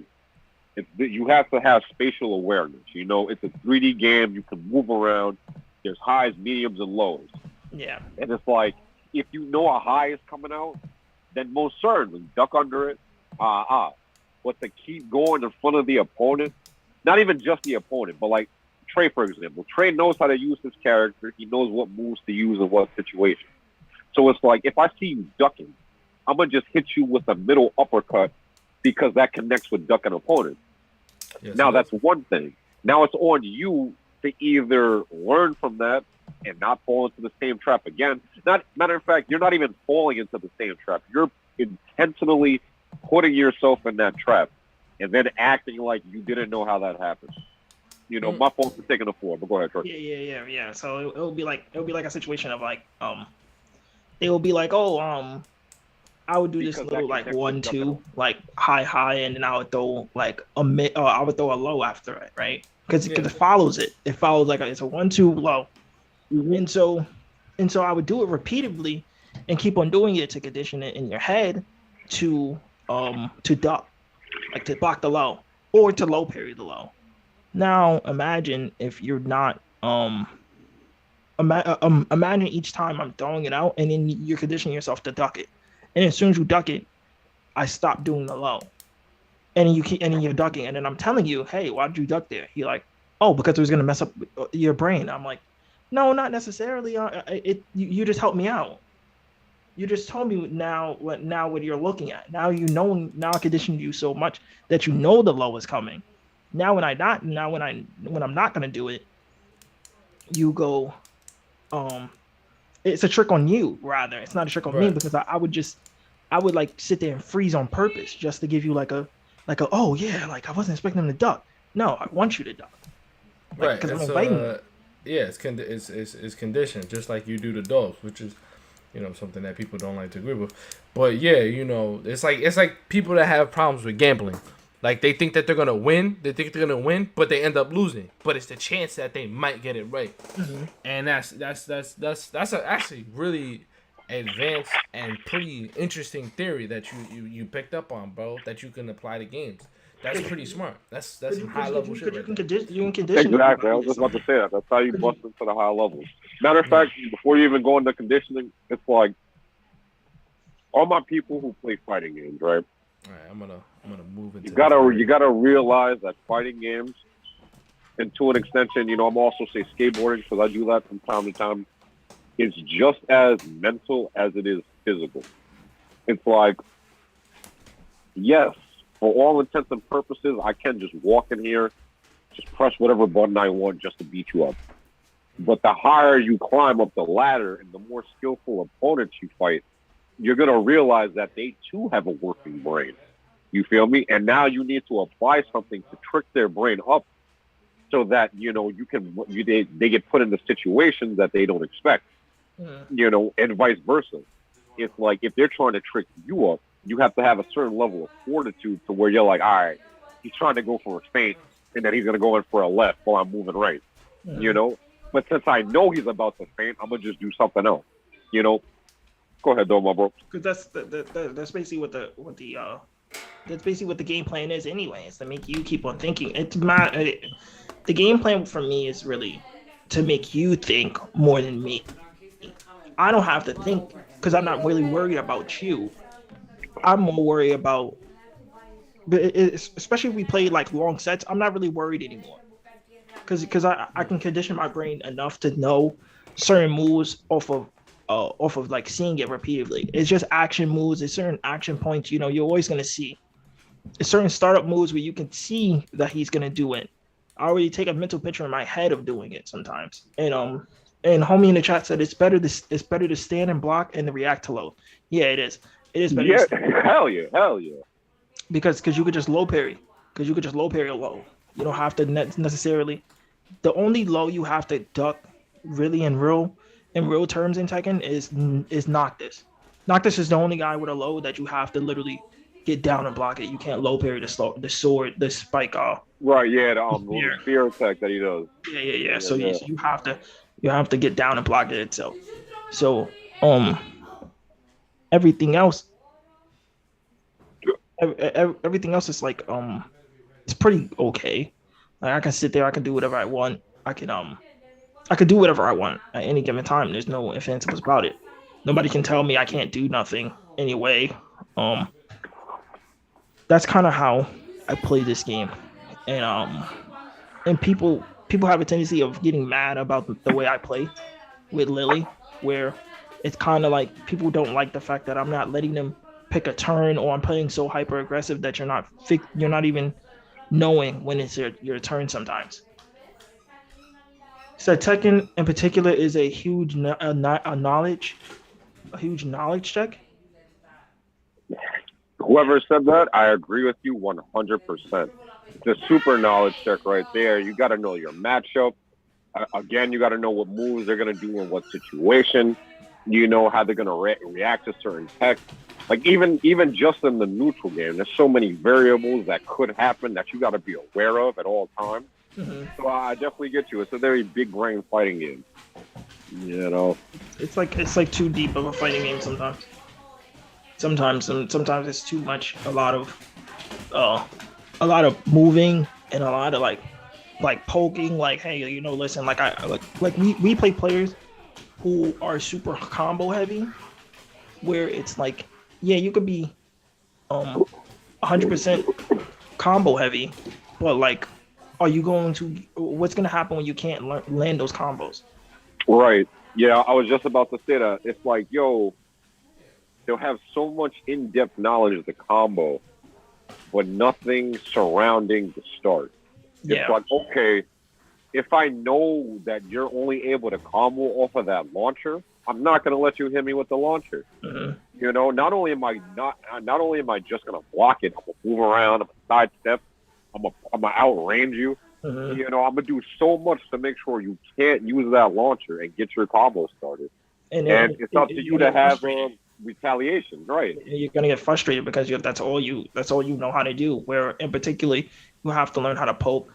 You have to have spatial awareness. You know, it's a 3D game. You can move around. There's highs, mediums, and lows. Yeah. And it's like, if you know a high is coming out, then most certainly duck under it. But to keep going in front of the opponent, not even just the opponent, but like Trey, for example. Trey knows how to use his character. He knows what moves to use in what situation. So it's like, if I see you ducking, I'm going to just hit you with a middle uppercut because that connects with ducking opponents. Yes, now, that's one thing. Now it's on you to either learn from that and not fall into the same trap again. Matter of fact, you're not even falling into the same trap. You're intentionally putting yourself in that trap and then acting like you didn't know how that happened. You know, my fault for taking the floor, but go ahead, Troy. Yeah. So it'll be like a situation of like, it will be like, I would do because this little like 1-2, like high, and then I would throw like a mid, or I would throw a low after it, right? Because it follows it. It follows like it's a 1-2 low, and so I would do it repeatedly, and keep on doing it to condition it in your head to duck, like to block the low or to low parry the low. Now imagine if you're not imagine each time I'm throwing it out, and then you're conditioning yourself to duck it. And as soon as you duck it, I stop doing the low. And then you're ducking. And then I'm telling you, hey, why did you duck there? You're like, oh, because it was going to mess up your brain. I'm like, no, not necessarily. You just helped me out. You just told me now what you're looking at. Now I conditioned you so much that you know the low is coming. Now when I'm not going to do it, you go, it's a trick on you, rather. It's not a trick on me, because I would like sit there and freeze on purpose just to give you like a oh yeah, like I wasn't expecting him to duck. No, I want you to duck. Like, right. Because I'm inviting you. Yeah, it's conditioned, just like you do the dogs, which is, you know, something that people don't like to agree with. But yeah, you know, it's like people that have problems with gambling. Like, they think that they're gonna win, but they end up losing. But it's the chance that they might get it right, and that's actually really advanced and pretty interesting theory that you picked up on, bro. That you can apply to games. That's pretty smart. That's some high level shit. You can condition. Exactly. I was just about to say that. That's how you bust into the high levels. Matter of fact, before you even go into conditioning, it's like all my people who play fighting games, right? All right, I'm gonna move into. You gotta realize that fighting games, and to an extension, you know, I'm also say skateboarding because I do that from time to time. It's just as mental as it is physical. It's like, yes, for all intents and purposes, I can just walk in here, just press whatever button I want just to beat you up. But the higher you climb up the ladder and the more skillful opponents you fight, you're going to realize that they too have a working brain. You feel me? And now you need to apply something to trick their brain up so that, they get put into situations that they don't expect, and vice versa. It's like if they're trying to trick you up, you have to have a certain level of fortitude to where you're like, all right, he's trying to go for a feint and then he's going to go in for a left while I'm moving right, But since I know he's about to feint, I'm going to just do something else, Go ahead, though, my bro. Because that's basically what the game plan is anyway. It's to make you keep on thinking. The game plan for me is really to make you think more than me. I don't have to think because I'm not really worried about you. I'm more worried about, especially if we play like long sets, I'm not really worried anymore. Because I can condition my brain enough to know certain moves off of like seeing it repeatedly. It's just action moves. There's certain action points, you're always going to see. There's certain startup moves where you can see that he's going to do it. I already take a mental picture in my head of doing it sometimes. And homie in the chat said it's better to stand and block and to react to low. Yeah, it is. It is better. Yeah, hell yeah. Because you could just low parry. Because you could just low parry a low. You don't have to necessarily. The only low you have to duck, really in real terms in Tekken is Noctis. Noctis is the only guy with a low that you have to literally get down and block it. You can't low parry the sword, the spike off. Right, yeah, the spear attack that he does. Yeah. So you have to get down and block it itself. So everything else is like it's pretty okay. Like I can sit there, I can do whatever I want. I could do whatever I want at any given time. There's no ifs, ands, or buts about it. Nobody can tell me I can't do nothing anyway. That's kind of how I play this game, and people have a tendency of getting mad about the way I play with Lily, where it's kind of like people don't like the fact that I'm not letting them pick a turn, or I'm playing so hyper aggressive that you're not even knowing when it's your turn sometimes. So Tekken in particular is a huge knowledge check. Whoever said that, I agree with you 100%. It's a super knowledge check right there. You got to know your matchup. Again, you got to know what moves they're going to do in what situation. You know how they're going to react to certain tech. Like even just in the neutral game, there's so many variables that could happen that you got to be aware of at all times. Mm-hmm. So I definitely get you. It's a very big brain fighting game. It's like too deep of a fighting game sometimes. Sometimes it's too much. A lot of moving and a lot of like poking. Like, hey, listen. Like we play players who are super combo heavy, where it's like, yeah, you could be 100% combo heavy, but like, what's going to happen when you can't land those combos? Right. Yeah, I was just about to say that. It's like, they'll have so much in-depth knowledge of the combo, but nothing surrounding the start. Yeah. It's like, okay, if I know that you're only able to combo off of that launcher, I'm not going to let you hit me with the launcher. Mm-hmm. Not only am I just going to block it, I'm going to move around, I'm going to sidestep, I'm gonna outrange you. Mm-hmm. I'm gonna do so much to make sure you can't use that launcher and get your combo started. And it's up to you to have retaliation, right? You're gonna get frustrated because that's all you know how to do. Where in particular, you have to learn how to poke.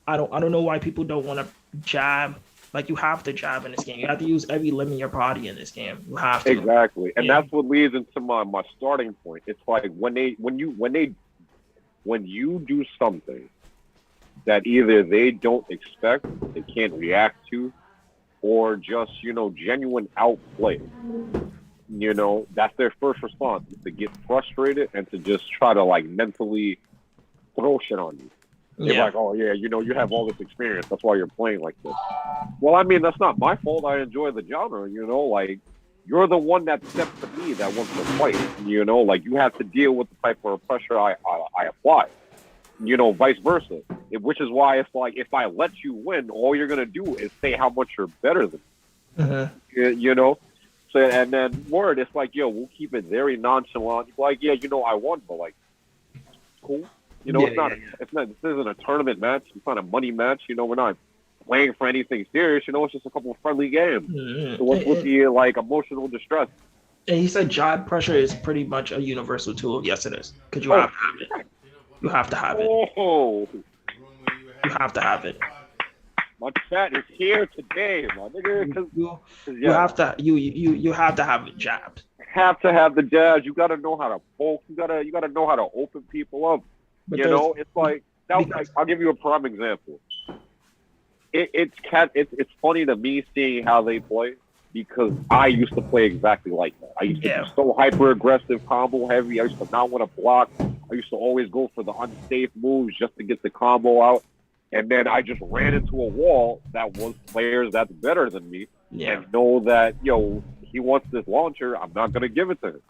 I don't know why people don't want to jab. Like, you have to jab in this game. You have to use every limb in your body in this game. You have to. Exactly, and that's what leads into my starting point. It's like when you do something that either they don't expect, they can't react to, or just, genuine outplay, that's their first response, is to get frustrated and to just try to, like, mentally throw shit on you. They're like, oh, yeah, you have all this experience. That's why you're playing like this. Well, I mean, that's not my fault. I enjoy the genre, like, you're the one that steps to me that wants to fight. Like, you have to deal with the type of pressure I apply. Vice versa. Which is why it's like, if I let you win, all you're gonna do is say how much you're better than me. Mm-hmm. So and then word, it's like, yo, we'll keep it very nonchalant. Like, yeah, I won, but like, cool. It's not. This isn't a tournament match. It's not a money match. We're not playing for anything serious. It's just a couple of friendly games. Mm-hmm. So what's with the like emotional distress? And he said job pressure is pretty much a universal tool. Yes, it is. Because you have to have it. You have to have it. Oh. You have to have it. My chat is here today, my nigga. You have to. You have to have jabs. Have to have the jabs. You got to know how to poke. You gotta know how to open people up. But it's like I'll give you a prime example. It's funny to me seeing how they play because I used to play exactly like that. I used to be so hyper aggressive, combo heavy. I used to not want to block. I used to always go for the unsafe moves just to get the combo out. And then I just ran into a wall that was players that's better than me and know that, he wants this launcher. I'm not going to give it to him.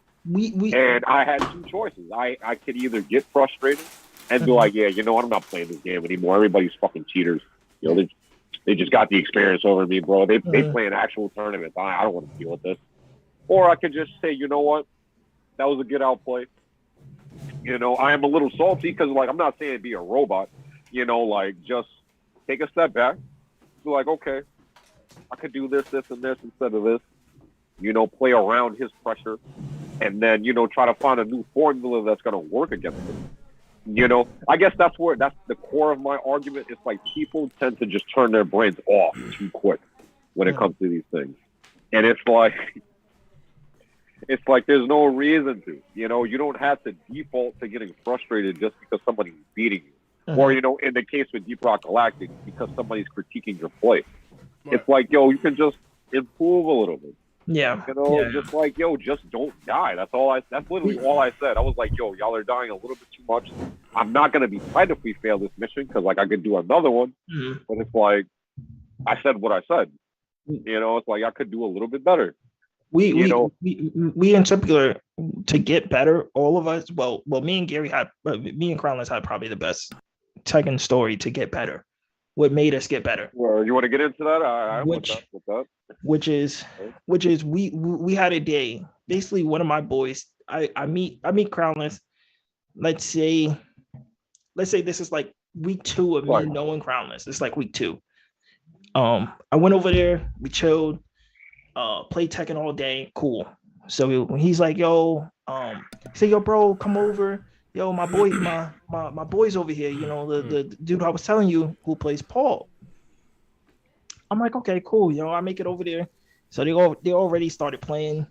And I had two choices. I could either get frustrated and be like, I'm not playing this game anymore. Everybody's fucking cheaters. They just got the experience over me, bro. They play an actual tournament. I don't want to deal with this. Or I could just say, you know what? That was a good outplay. I am a little salty because, like, I'm not saying be a robot. Just take a step back. Be like, okay, I could do this, and this instead of this. Play around his pressure. And then, try to find a new formula that's going to work against him. I guess that's the core of my argument. It's like people tend to just turn their brains off too quick when it comes to these things. And it's like there's no reason to. You don't have to default to getting frustrated just because somebody's beating you. Or, in the case with Deep Rock Galactic, because somebody's critiquing your play. Right. It's like, you can just improve a little bit. Yeah. Just like, just don't die. That's literally all I said. I was like, y'all are dying a little bit too much. I'm not going to be tight if we fail this mission because, like, I could do another one. Mm-hmm. But it's like, I said what I said. It's like I could do a little bit better. We in particular, to get better, all of us, well, me and Crownless had probably the best Tekken story to get better. What made us get better? Well, you want to get into that? Which is we had a day. Basically, one of my boys, I meet Crownless. Let's say this is like week 2 of me knowing Crownless. It's like week 2. I went over there. We chilled. Played Tekken all day. Cool. So he's like, say, bro, come over. My boy's over here. The dude I was telling you who plays Paul. I'm like, okay, cool. I make it over there. So they already started playing.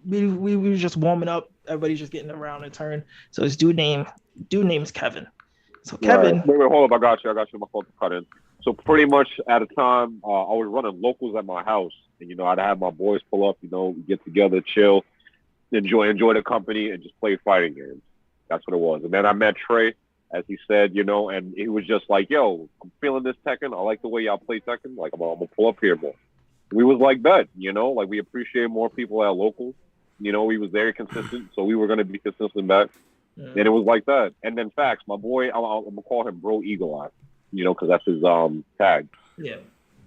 We were just warming up. Everybody's just getting around in turn. So this dude name is Kevin. So Kevin. Right. Wait, hold up. I got you. My fault to cut in. So pretty much at a time, I was running locals at my house, and I'd have my boys pull up. We get together, chill, enjoy the company, and just play fighting games. That's what it was. And then I met Trey, as he said, and he was just like, I'm feeling this Tekken. I like the way y'all play Tekken. Like, I'm gonna pull up here more. We was like that, like we appreciate more people at locals. He was very consistent, so we were gonna be consistent back. Yeah. And it was like that. And then Fax, my boy, I'm gonna call him Bro Eagle Eye, because that's his tag. Yeah.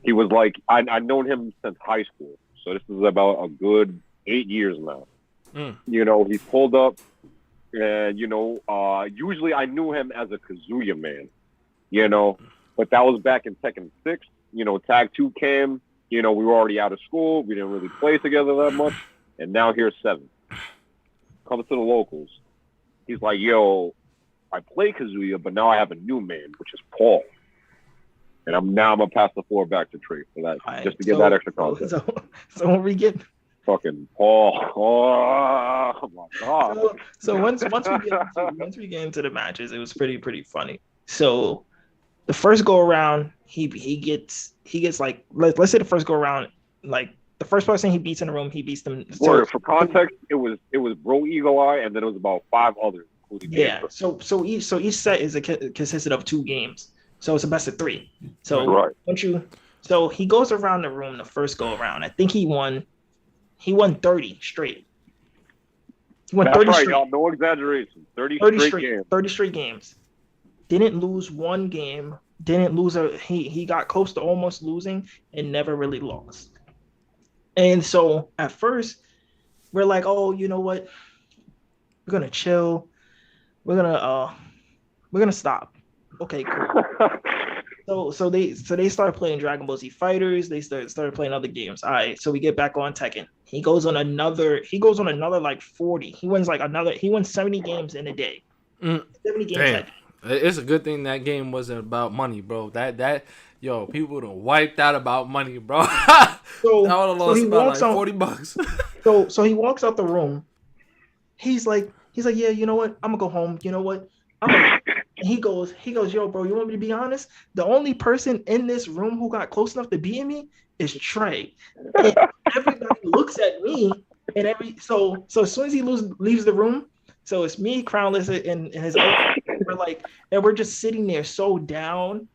He was like, I've known him since high school, so this is about a good 8 years now. He pulled up, and usually I knew him as a Kazuya man, but that was back in Tekken 6. Tag 2 came. We were already out of school. We didn't really play together that much, and now here's 7. Comes to the locals. He's like, I play Kazuya, but now I have a new man, which is Paul. And I'm gonna pass the floor back to Trey for that, just to get that extra context. So when we get fucking Paul, oh my god. So once we get into the matches, it was pretty funny. So the first go around, he gets like let's say the first go around, like the first person he beats in the room, he beats them. For context, it was Bro Eagle Eye, and then it was about 5 others, including So each set is consisted of 2 games. So it's a best of 3. So so he goes around the room the first go around. I think he won 30 straight. He won That's 30 right, straight. y'all. No exaggeration. 30 straight games. 30 straight games. Didn't lose one game. Didn't lose he got close to almost losing and never really lost. And so at first, we're like, oh, you know what? We're gonna chill. We're gonna stop. Okay, cool. So they started playing Dragon Ball Z Fighters. They started playing other games. All right, so we get back on Tekken. He goes on another like 40. He wins 70 games in a day. 70 games. Damn. It's a good thing that game wasn't about money, bro. Yo, people done wiped out about money, bro. I would have lost about like $40. So he walks out the room. He's like, yeah, you know what? I'm gonna go home. You know what? And he goes, yo, bro, you want me to be honest? The only person in this room who got close enough to beat me is Trey. And everybody looks at me, and so as soon as he leaves the room, so it's me, Crownless, and his other. We're just sitting there so down,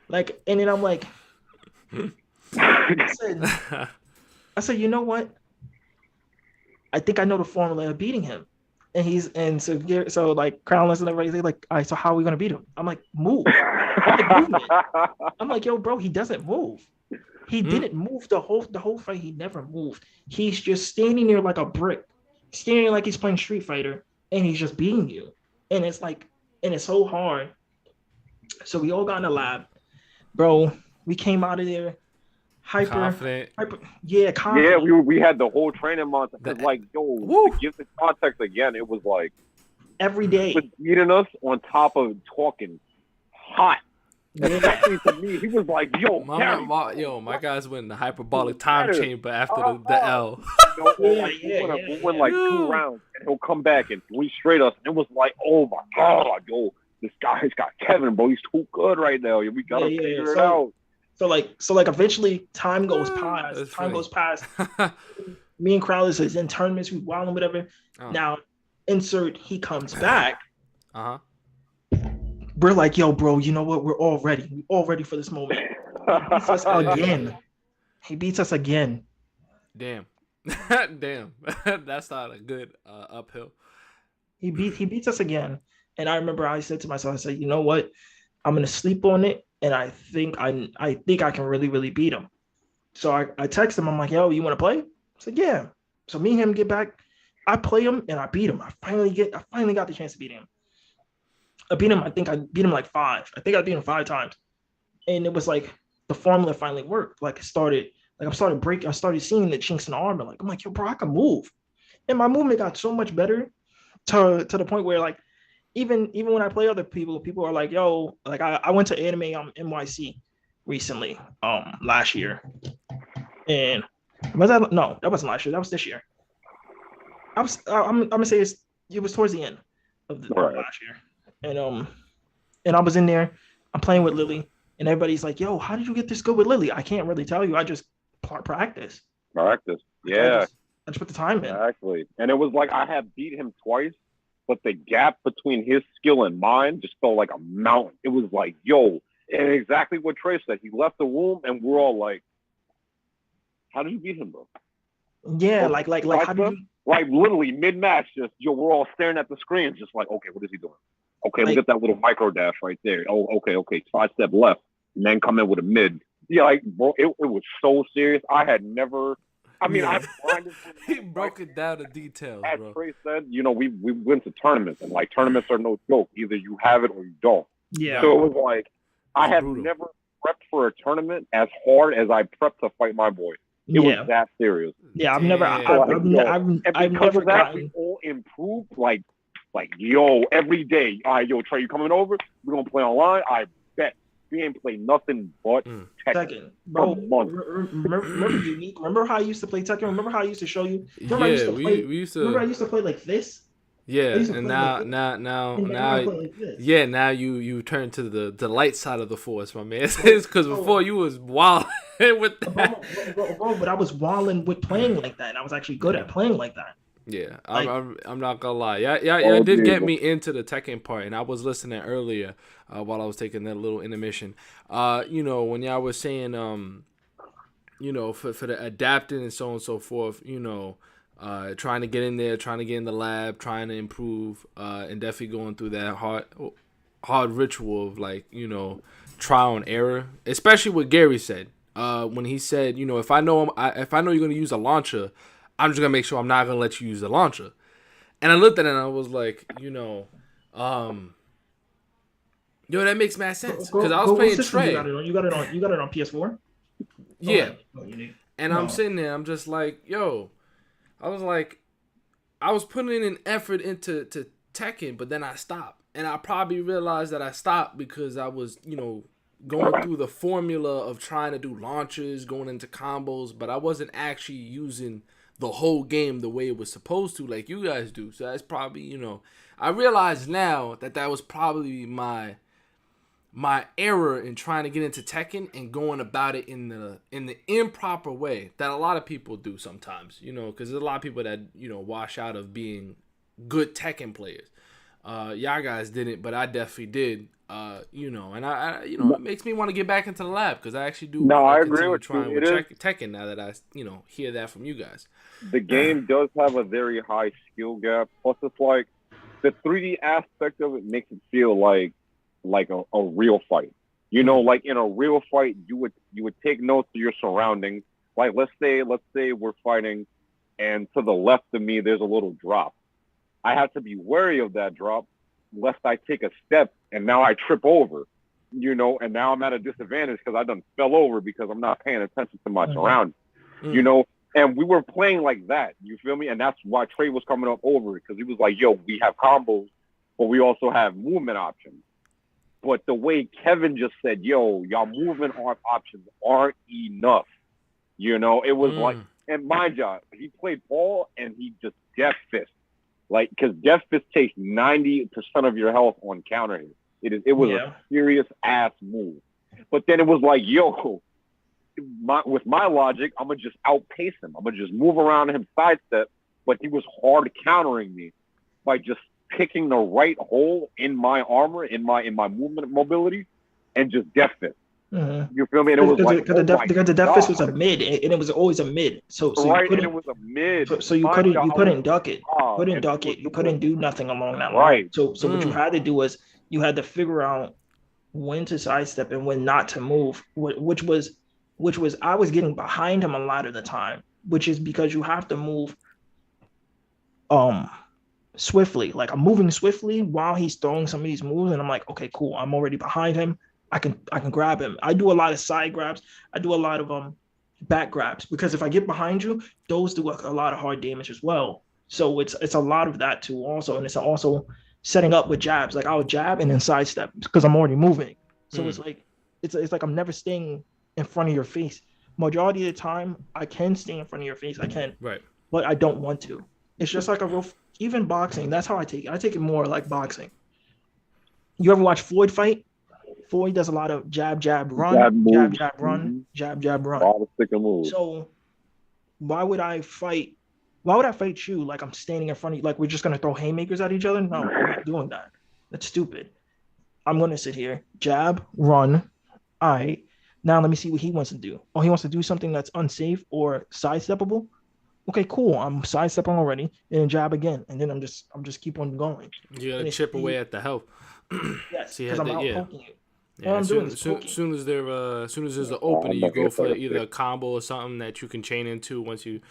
like, and then I'm like, I said, you know what? I think I know the formula of beating him. And so like Crownless and everybody, they like, all right, so how are we gonna beat him? I'm like, move. I'm like, yo, bro, he doesn't move. He didn't move the whole fight. He never moved. He's just standing there like a brick, standing there like he's playing Street Fighter, and he's just beating you. And it's like, and it's so hard. So we all got in the lab, bro. We came out of there confident. Yeah, confident. Yeah, we had the whole training month. It's like, yo, to give the context again, it was like every day he was beating us on top of talking hot. Especially to me, he was like, yo, my guys went in the hyperbolic time chamber after the L. We went like 2 rounds, and he'll come back and straight us. And it was like, oh my god, yo, this guy's got Kevin, bro. He's too good right now. We gotta figure it out. So like eventually time goes past. Me and Crowley is in tournaments, we wild and whatever. Now insert he comes back. We're like, yo, bro, you know what? We're all ready. We're all ready for this moment. He beats us again. Damn. Damn. That's not a good uphill. He beats us again. And I remember I said to myself, I said, you know what? I'm gonna sleep on it, and I think I can really, really beat him. So I text him, I'm like, yo, you wanna play? I said, yeah. So me and him get back, I play him and I beat him. I finally got the chance to beat him. I beat him like 5. I think I beat him 5 times. And it was like the formula finally worked. Like I started seeing the chinks in the armor. Like I'm like, yo, bro, I can move. And my movement got so much better to the point where like even when I play other people are like, yo, like I went to anime NYC recently, last year. And that wasn't last year, that was this year. I'm gonna say it was towards the end of last year. And I was in there, I'm playing with Lily, and everybody's like, yo, how did you get this good with Lily? I can't really tell you. I just practice. Yeah. I just put the time in. Exactly. And it was like I had beat him twice, but the gap between his skill and mine just felt like a mountain. It was like, yo, and exactly what Trey said. He left the room, and we're all like, how did you beat him, bro? Yeah, like how do you... Like literally mid-match, just, yo, we're all staring at the screen, just like, okay, what is he doing? Okay, look at that little micro dash right there. Oh, okay. 5 step left, and then come in with a mid. Yeah, like, bro, it was so serious. I had never. I mean, I blinded. He broke it down to details, as bro. Trey said, you know, we went to tournaments, and like tournaments are no joke. Either you have it or you don't. Yeah. So it was like I have never prepped for a tournament as hard as I prepped to fight my boy. It was that serious. Yeah, I've never gotten all improved. Like, yo, every day. All right, yo, Trey, you coming over? We're gonna play online. I bet we ain't play nothing but Tekken. Bro, remember Unique? Remember how I used to play Tekken? Remember how I used to show you? Remember Remember I used to play like this? Yeah, and now you turn to the light side of the force, my man. It's because before you was wild with that. Bro, but I was wilding with playing like that, and I was actually good at playing like that. Yeah, I'm not gonna lie. Yeah, did get me into the Tekken part, and I was listening earlier while I was taking that little intermission. You know, when y'all was saying, you know, for the adapting and so on and so forth, you know. Trying to get in there, trying to get in the lab, trying to improve, and definitely going through that hard ritual of, like, you know, trial and error, especially what Gary said. when he said, if I know you're gonna use a launcher, I'm just gonna make sure I'm not gonna let you use the launcher. And I looked at it and I was like, that makes mad sense because I was playing Trey. You got it on PS4. Yeah, and I'm sitting there. I'm just like, I was putting in an effort into Tekken, but then I stopped, and I probably realized that I stopped because I was, going through the formula of trying to do launches, going into combos, but I wasn't actually using the whole game the way it was supposed to, like you guys do. So that's probably, I realize now that was probably my error in trying to get into Tekken and going about it in the improper way that a lot of people do sometimes, because there's a lot of people that, wash out of being good Tekken players. Y'all guys didn't, but I definitely did. And I it makes me want to get back into the lab because I actually do. No, I agree with trying you. with Tekken now that I, hear that from you guys. The game does have a very high skill gap. Plus, it's like the 3D aspect of it makes it feel like a real fight. Like in a real fight, you would take notes of your surroundings. Like let's say we're fighting, and to the left of me there's a little drop. I have to be wary of that drop, lest I take a step and now I trip over, and now I'm at a disadvantage because I done fell over because I'm not paying attention to my surroundings, And we were playing like that, you feel me? And that's why Trey was coming up over it because he was like, "Yo, we have combos, but we also have movement options." But the way Kevin just said, "Yo, y'all movement options aren't enough," it was like, and mind you, he played Paul and he just death fist. Like, because Death Fist takes 90% of your health on counter hit. It was a serious ass move. But then it was like, with my logic, I'm gonna just outpace him. I'm gonna just move around him, sidestep. But he was hard countering me by just picking the right hole in my armor, in my movement mobility, and just Death Fist. Mm-hmm. You feel me? And it was because the Death Fist was a mid, and it was always a mid. So right, and it was a mid. So you couldn't duck it. You couldn't do nothing along that line. Right. So what you had to do was you had to figure out when to sidestep and when not to move. Which was I was getting behind him a lot of the time, which is because you have to move swiftly. Like I'm moving swiftly while he's throwing some of these moves, and I'm like, okay, cool. I'm already behind him. I can grab him. I do a lot of side grabs. I do a lot of back grabs because if I get behind you, those do a lot of hard damage as well. So it's a lot of that too also, and it's also setting up with jabs. Like I'll jab and then sidestep because I'm already moving. So it's like I'm never staying in front of your face. Majority of the time, I can stay in front of your face. I can, right? But I don't want to. It's just like even boxing. That's how I take it. I take it more like boxing. You ever watch Floyd fight? Floyd does a lot of jab, run, jab, run, jab, run. All the stick and moves. So why would I fight you like I'm standing in front of you, like we're just gonna throw haymakers at each other? No, I'm not doing that. That's stupid. I'm gonna sit here, jab, run. All right. Now let me see what he wants to do. Oh, he wants to do something that's unsafe or sidesteppable. Okay, cool. I'm sidestepping already, and then jab again, and then I'm just keep on going. You gotta chip away at the health. Yes, because I'm out poking you. Yeah, as soon as there's an opening, you go for either a combo or something that you can chain into once you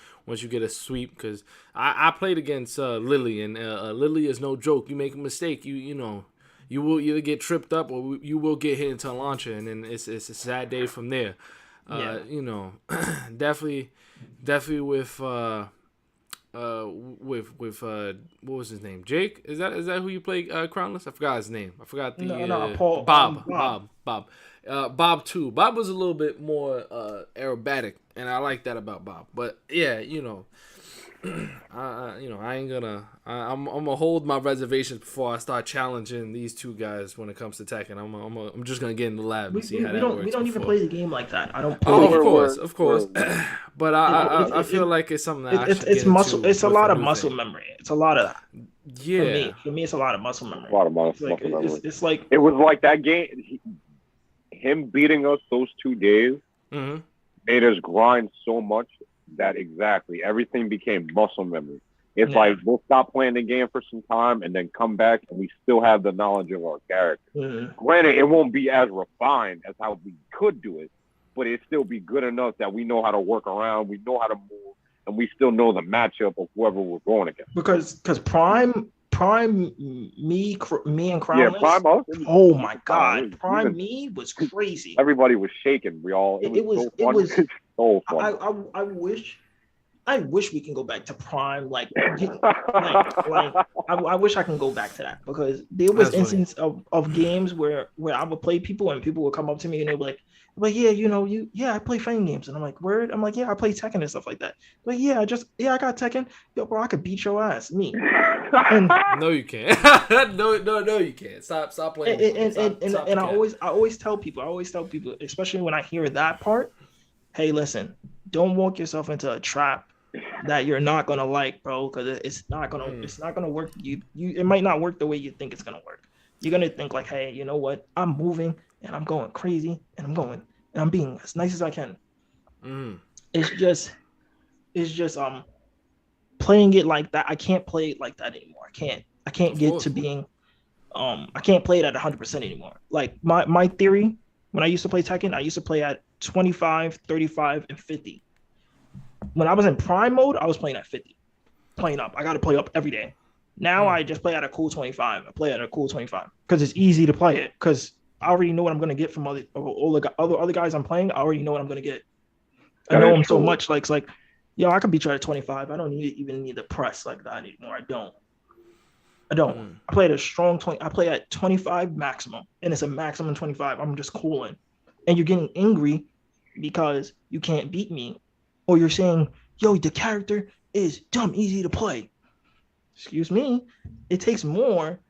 get a sweep. Because I played against Lily, and Lily is no joke. You make a mistake, you will either get tripped up or you will get hit into a launcher, and then it's a sad day from there. Definitely with what was his name? Jake? Is that who you play Crownless? I forgot his name. I forgot the Paul, Bob. Bob too. Bob was a little bit more aerobatic, and I like that about Bob. But yeah, I ain't gonna. I'm gonna hold my reservations before I start challenging these two guys when it comes to Tekken. I'm just gonna get in the lab and see how that works. We don't even play the game like that. I don't. Play of course. But I feel like it's something that it's muscle. It's a lot of muscle memory. It's a lot of that. Yeah. For me, it's a lot of muscle memory. A lot of muscle memory. It's like it was like that game. Him beating us those 2 days made us grind so much that everything became muscle memory. It's like we'll stop playing the game for some time and then come back and we still have the knowledge of our character. Granted, it won't be as refined as how we could do it, but it still be good enough that we know how to work around, we know how to move, and we still know the matchup of whoever we're going against. Because Prime, me and Crownless. Yeah, Prime. Oh my God, Prime me was crazy. Everybody was shaking. It was so fun. I wish we can go back to Prime. I wish I can go back to that, because there was instances of games where I would play people and people would come up to me and they'd be like, yeah, I play fighting games. And I'm like, word? I'm like, yeah, I play Tekken and stuff like that. Like, I got Tekken. Yo, bro, I could beat your ass. Me. And, no, you can't. no, you can't. Stop playing. And I always tell people, especially when I hear that part, hey, listen, don't walk yourself into a trap that you're not gonna like, bro, because it's not gonna work. It might not work the way you think it's gonna work. You're gonna think like, hey, you know what? I'm moving and I'm going crazy and I'm being as nice as I can. It's just playing it like that. I can't play it like that anymore. I can't get to being I can't play it at 100% anymore. Like my theory, when I used to play Tekken, I used to play at 25, 35, and 50. When I was in Prime mode, I was playing at 50. Playing up. I got to play up every day. Now I just play at a cool 25. I play at a cool 25 because it's easy to play it, because I already know what I'm going to get from all the other guys I'm playing. I already know what I'm going to get. I know them so much. Like, it's like, yo, I can beat you at 25. I don't even need to press like that anymore. I don't. I play at a strong 20. I play at 25 maximum, and it's a maximum 25. I'm just cooling. And you're getting angry because you can't beat me. Or you're saying, yo, the character is dumb easy to play. Excuse me. It takes more.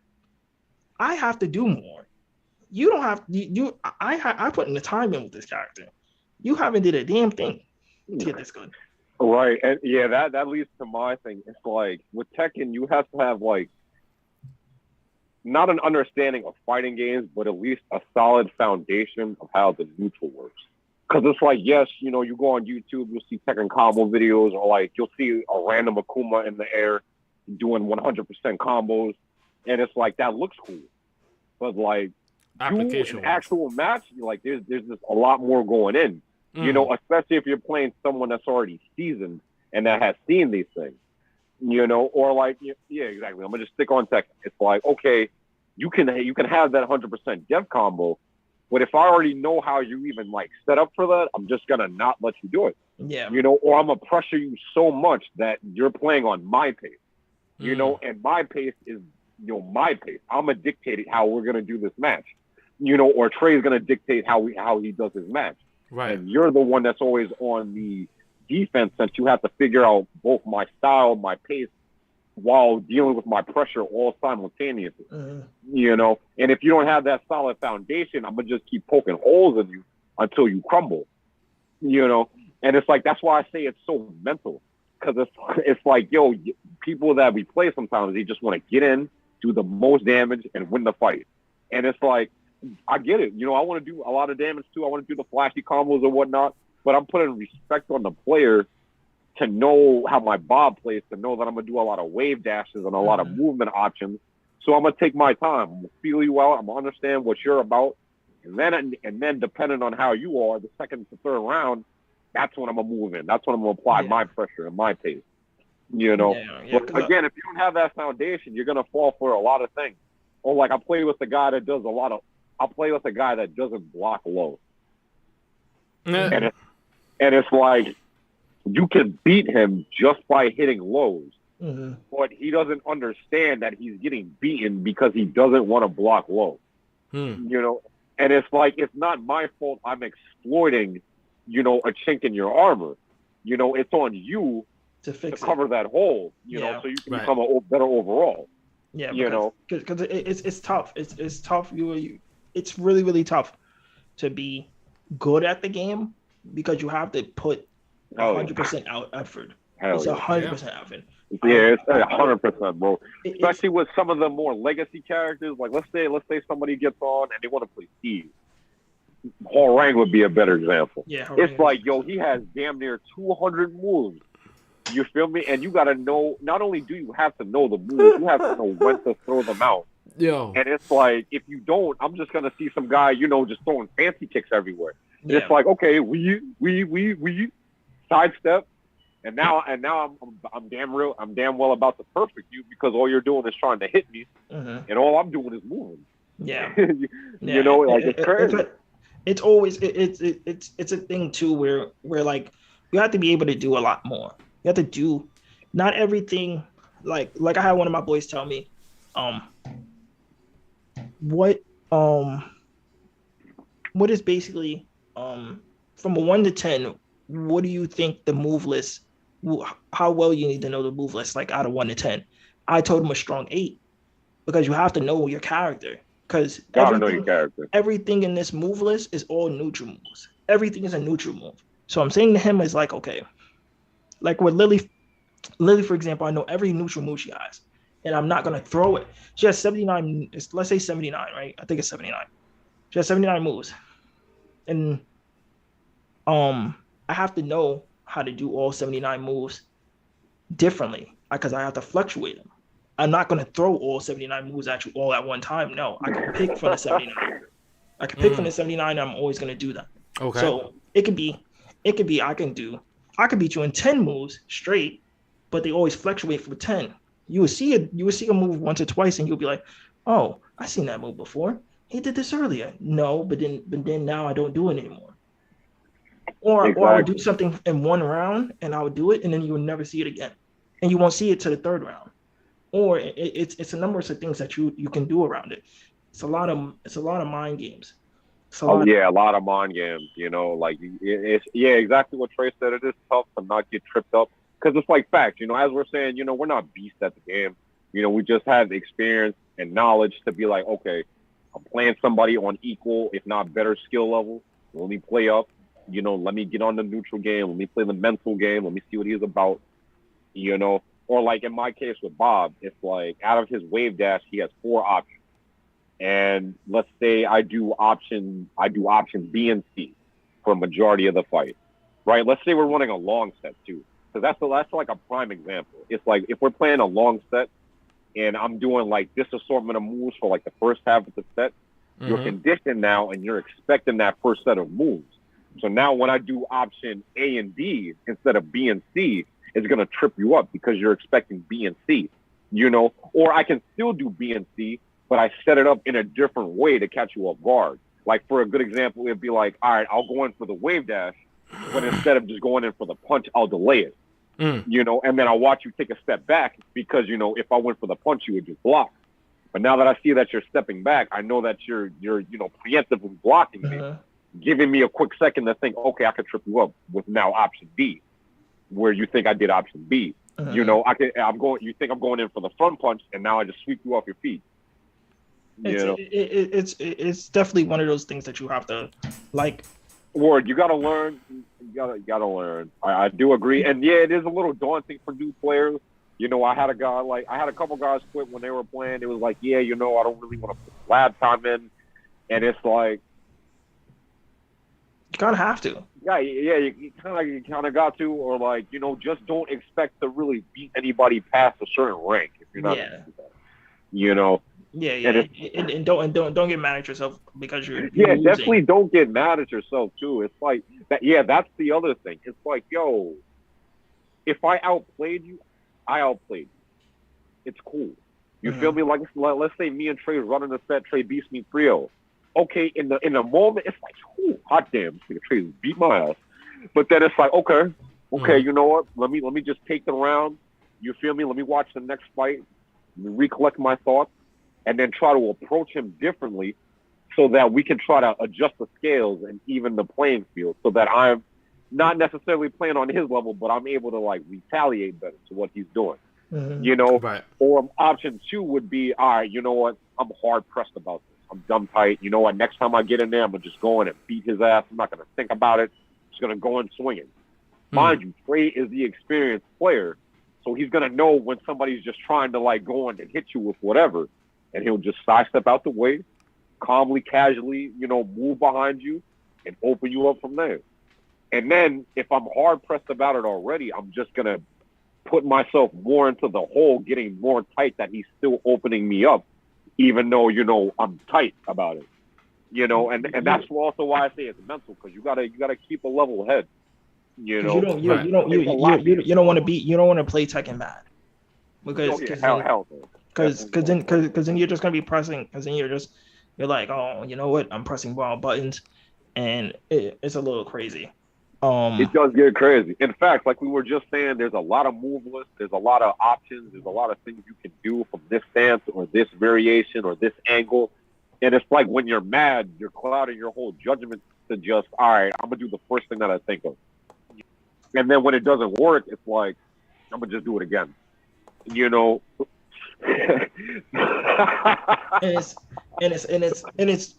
I have to do more. You don't have I put in the time in with this character. You haven't did a damn thing to get this good. Right. And yeah, that leads to my thing. It's like with Tekken, you have to have like not an understanding of fighting games, but at least a solid foundation of how the neutral works. Because it's like, yes, you go on YouTube, you'll see Tekken combo videos, or like you'll see a random Akuma in the air doing 100% combos, and it's like that looks cool. But like an actual match, like there's just a lot more going in. Especially if you're playing someone that's already seasoned and that has seen these things. Or like, yeah, exactly. I'm gonna just stick on Tekken. It's like, okay, you can have that 100% dev combo. But if I already know how you even like set up for that, I'm just gonna not let you do it. Yeah. Or I'm gonna pressure you so much that you're playing on my pace. And my pace is my pace. I'm gonna dictate how we're gonna do this match. Or Trey's gonna dictate how he does his match. Right. And you're the one that's always on the defense, since you have to figure out both my style, my pace, while dealing with my pressure all simultaneously. And if you don't have that solid foundation, I'm gonna just keep poking holes in you until you crumble. And it's like, that's why I say it's so mental, because it's like, yo, people that we play sometimes, they just want to get in, do the most damage, and win the fight. And it's like, I get it. I want to do a lot of damage too. I want to do the flashy combos or whatnot, but I'm putting respect on the player to know how my bob plays, to know that I'm going to do a lot of wave dashes and a lot of movement options. So I'm going to take my time. I'm going to feel you out. I'm going to understand what you're about. And then depending on how you are, the second to third round, that's when I'm going to move in. That's when I'm going to apply my pressure and my pace. But again, if you don't have that foundation, you're going to fall for a lot of things. Or like I play with a guy that doesn't block low. And it's like, you can beat him just by hitting lows, but he doesn't understand that he's getting beaten because he doesn't want to block low. And it's like, it's not my fault I'm exploiting, a chink in your armor. It's on you to cover that hole, so you can become a better overall. Yeah, because it's tough. It's tough. It's really, really tough to be good at the game, because you have to put 100% out effort. It's 100% effort. Yeah, it's 100%, bro. Especially with some of the more legacy characters. Like let's say somebody gets on and they want to play Steve. Horang would be a better example. Yeah, it's like, yo, he has damn near 200 moves. You feel me? And you got to know, not only do you have to know the moves, you have to know when to throw them out. Yo. And it's like, if you don't, I'm just going to see some guy, just throwing fancy kicks everywhere. Yeah. It's like, okay, we sidestep, and now I'm damn well about to perfect you because all you're doing is trying to hit me, and all I'm doing is moving. Yeah. You know, like it's crazy. It's always it's a thing too where like you have to be able to do a lot more. You have to do not everything. Like I had one of my boys tell me, what is basically from a 1 to 10, what do you think the move list? How well you need to know the move list, like out of 1 to 10? I told him a strong 8 because you have to know your character. Because everything in this move list is all neutral moves. Everything is a neutral move. So I'm saying to him is like, okay, like with Lily, for example, I know every neutral move she has, and I'm not gonna throw it. She has 79. Let's say 79, right? I think it's 79. She has 79 moves, and I have to know how to do all 79 moves differently because I have to fluctuate them. I'm not going to throw all 79 moves at you all at one time. No, I can pick from the 79. I can pick from the 79. And I'm always going to do that. Okay. So it could be I can beat you in 10 moves straight, but they always fluctuate for 10. You will see a move once or twice, and you'll be like, oh, I seen that move before. He did this earlier. No, but then now I don't do it anymore. Or I would do something in one round, and I would do it, and then you would never see it again, and you won't see it to the third round. Or it's a number of things that you can do around it. It's a lot of mind games. A lot of mind games. You know, like it's exactly what Trey said. It is tough to not get tripped up because it's like facts. You know, as we're saying, you know, we're not beasts at the game. You know, we just have the experience and knowledge to be like, okay, I'm playing somebody on equal, if not better skill level. Let me play up. You know, let me get on the neutral game. Let me play the mental game. Let me see what he's about. You know. Or like in my case with Bob, it's like out of his wave dash, he has 4 options. And let's say I do option B and C for a majority of the fight, right? Let's say we're running a long set too, because that's like a prime example. It's like if we're playing a long set and I'm doing like this assortment of moves for like the first half of the set, you're conditioned now and you're expecting that first set of moves. So now when I do option A and B instead of B and C, it's going to trip you up because you're expecting B and C, you know, or I can still do B and C, but I set it up in a different way to catch you off guard. Like for a good example, it'd be like, all right, I'll go in for the wave dash, but instead of just going in for the punch, I'll delay it, you know, and then I'll watch you take a step back because, you know, if I went for the punch, you would just block. But now that I see that you're stepping back, I know that you're you know, preemptively blocking me, giving me a quick second to think, okay, I could trip you up with now option B. Where you think I did option B, you know, you think I'm going in for the front punch, and now I just sweep you off your feet. It's definitely one of those things that you have to like. Word, you gotta learn. You gotta learn. I do agree, and yeah, it is a little daunting for new players. You know, I had a couple guys quit when they were playing. It was like, yeah, you know, I don't really want to put lab time in, and it's like. You kind of have to. Yeah, you kind of got to, or like, you know, just don't expect to really beat anybody past a certain rank if you're not. You know. Yeah, and don't get mad at yourself because you're losing. Definitely don't get mad at yourself too. It's like that. Yeah, that's the other thing. It's like, yo, if I outplayed you, I outplayed you. It's cool. You feel me? Like, let's say me and Trey running the set. Trey beats me 3-0. Okay, in the moment, it's like, ooh, hot damn, this nigga Trey beat my ass. But then it's like, okay, you know what? Let me just take the round. You feel me? Let me watch the next fight, recollect my thoughts, and then try to approach him differently so that we can try to adjust the scales and even the playing field so that I'm not necessarily playing on his level, but I'm able to like retaliate better to what he's doing. You know? Right. Or option 2 would be, all right, you know what? I'm hard pressed about this. I'm dumb tight. You know what? Next time I get in there, I'm going to just go in and beat his ass. I'm not going to think about it. I'm just going to go in swinging. Mind you, Trey is the experienced player, so he's going to know when somebody's just trying to, like, go in and hit you with whatever, and he'll just sidestep out the way, calmly, casually, you know, move behind you and open you up from there. And then if I'm hard-pressed about it already, I'm just going to put myself more into the hole, getting more tight that he's still opening me up, even though, you know, I'm tight about it. You know, and that's also why I say it's mental, because you gotta keep a level head. You know, you don't want to play Tekken bad, because then you're just gonna be pressing, because then you're like, oh, you know what, I'm pressing wrong buttons, and it's a little crazy. It does get crazy. In fact, like we were just saying, there's a lot of move lists, there's a lot of options, there's a lot of things you can do from this stance or this variation or this angle. And it's like when you're mad, you're clouding your whole judgment to just, all right, I'm gonna do the first thing that I think of. And then when it doesn't work, it's like, I'm gonna just do it again. You know. and it's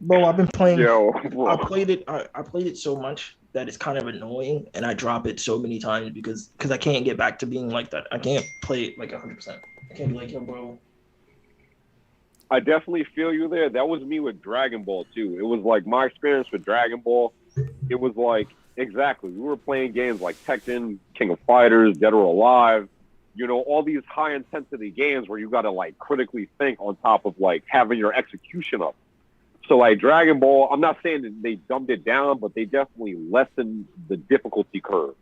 bro, I've been playing. I played it so much that it's kind of annoying, and I drop it so many times because I can't get back to being like that. I can't play it like 100%. I can't be like, yo, bro. I definitely feel you there. That was me with Dragon Ball too. It was like my experience with Dragon Ball. It was like, exactly, we were playing games like Tekken, King of Fighters, Dead or Alive. You know, all these high intensity games where you got to like critically think on top of like having your execution up. So like Dragon Ball, I'm not saying that they dumbed it down, but they definitely lessened the difficulty curve.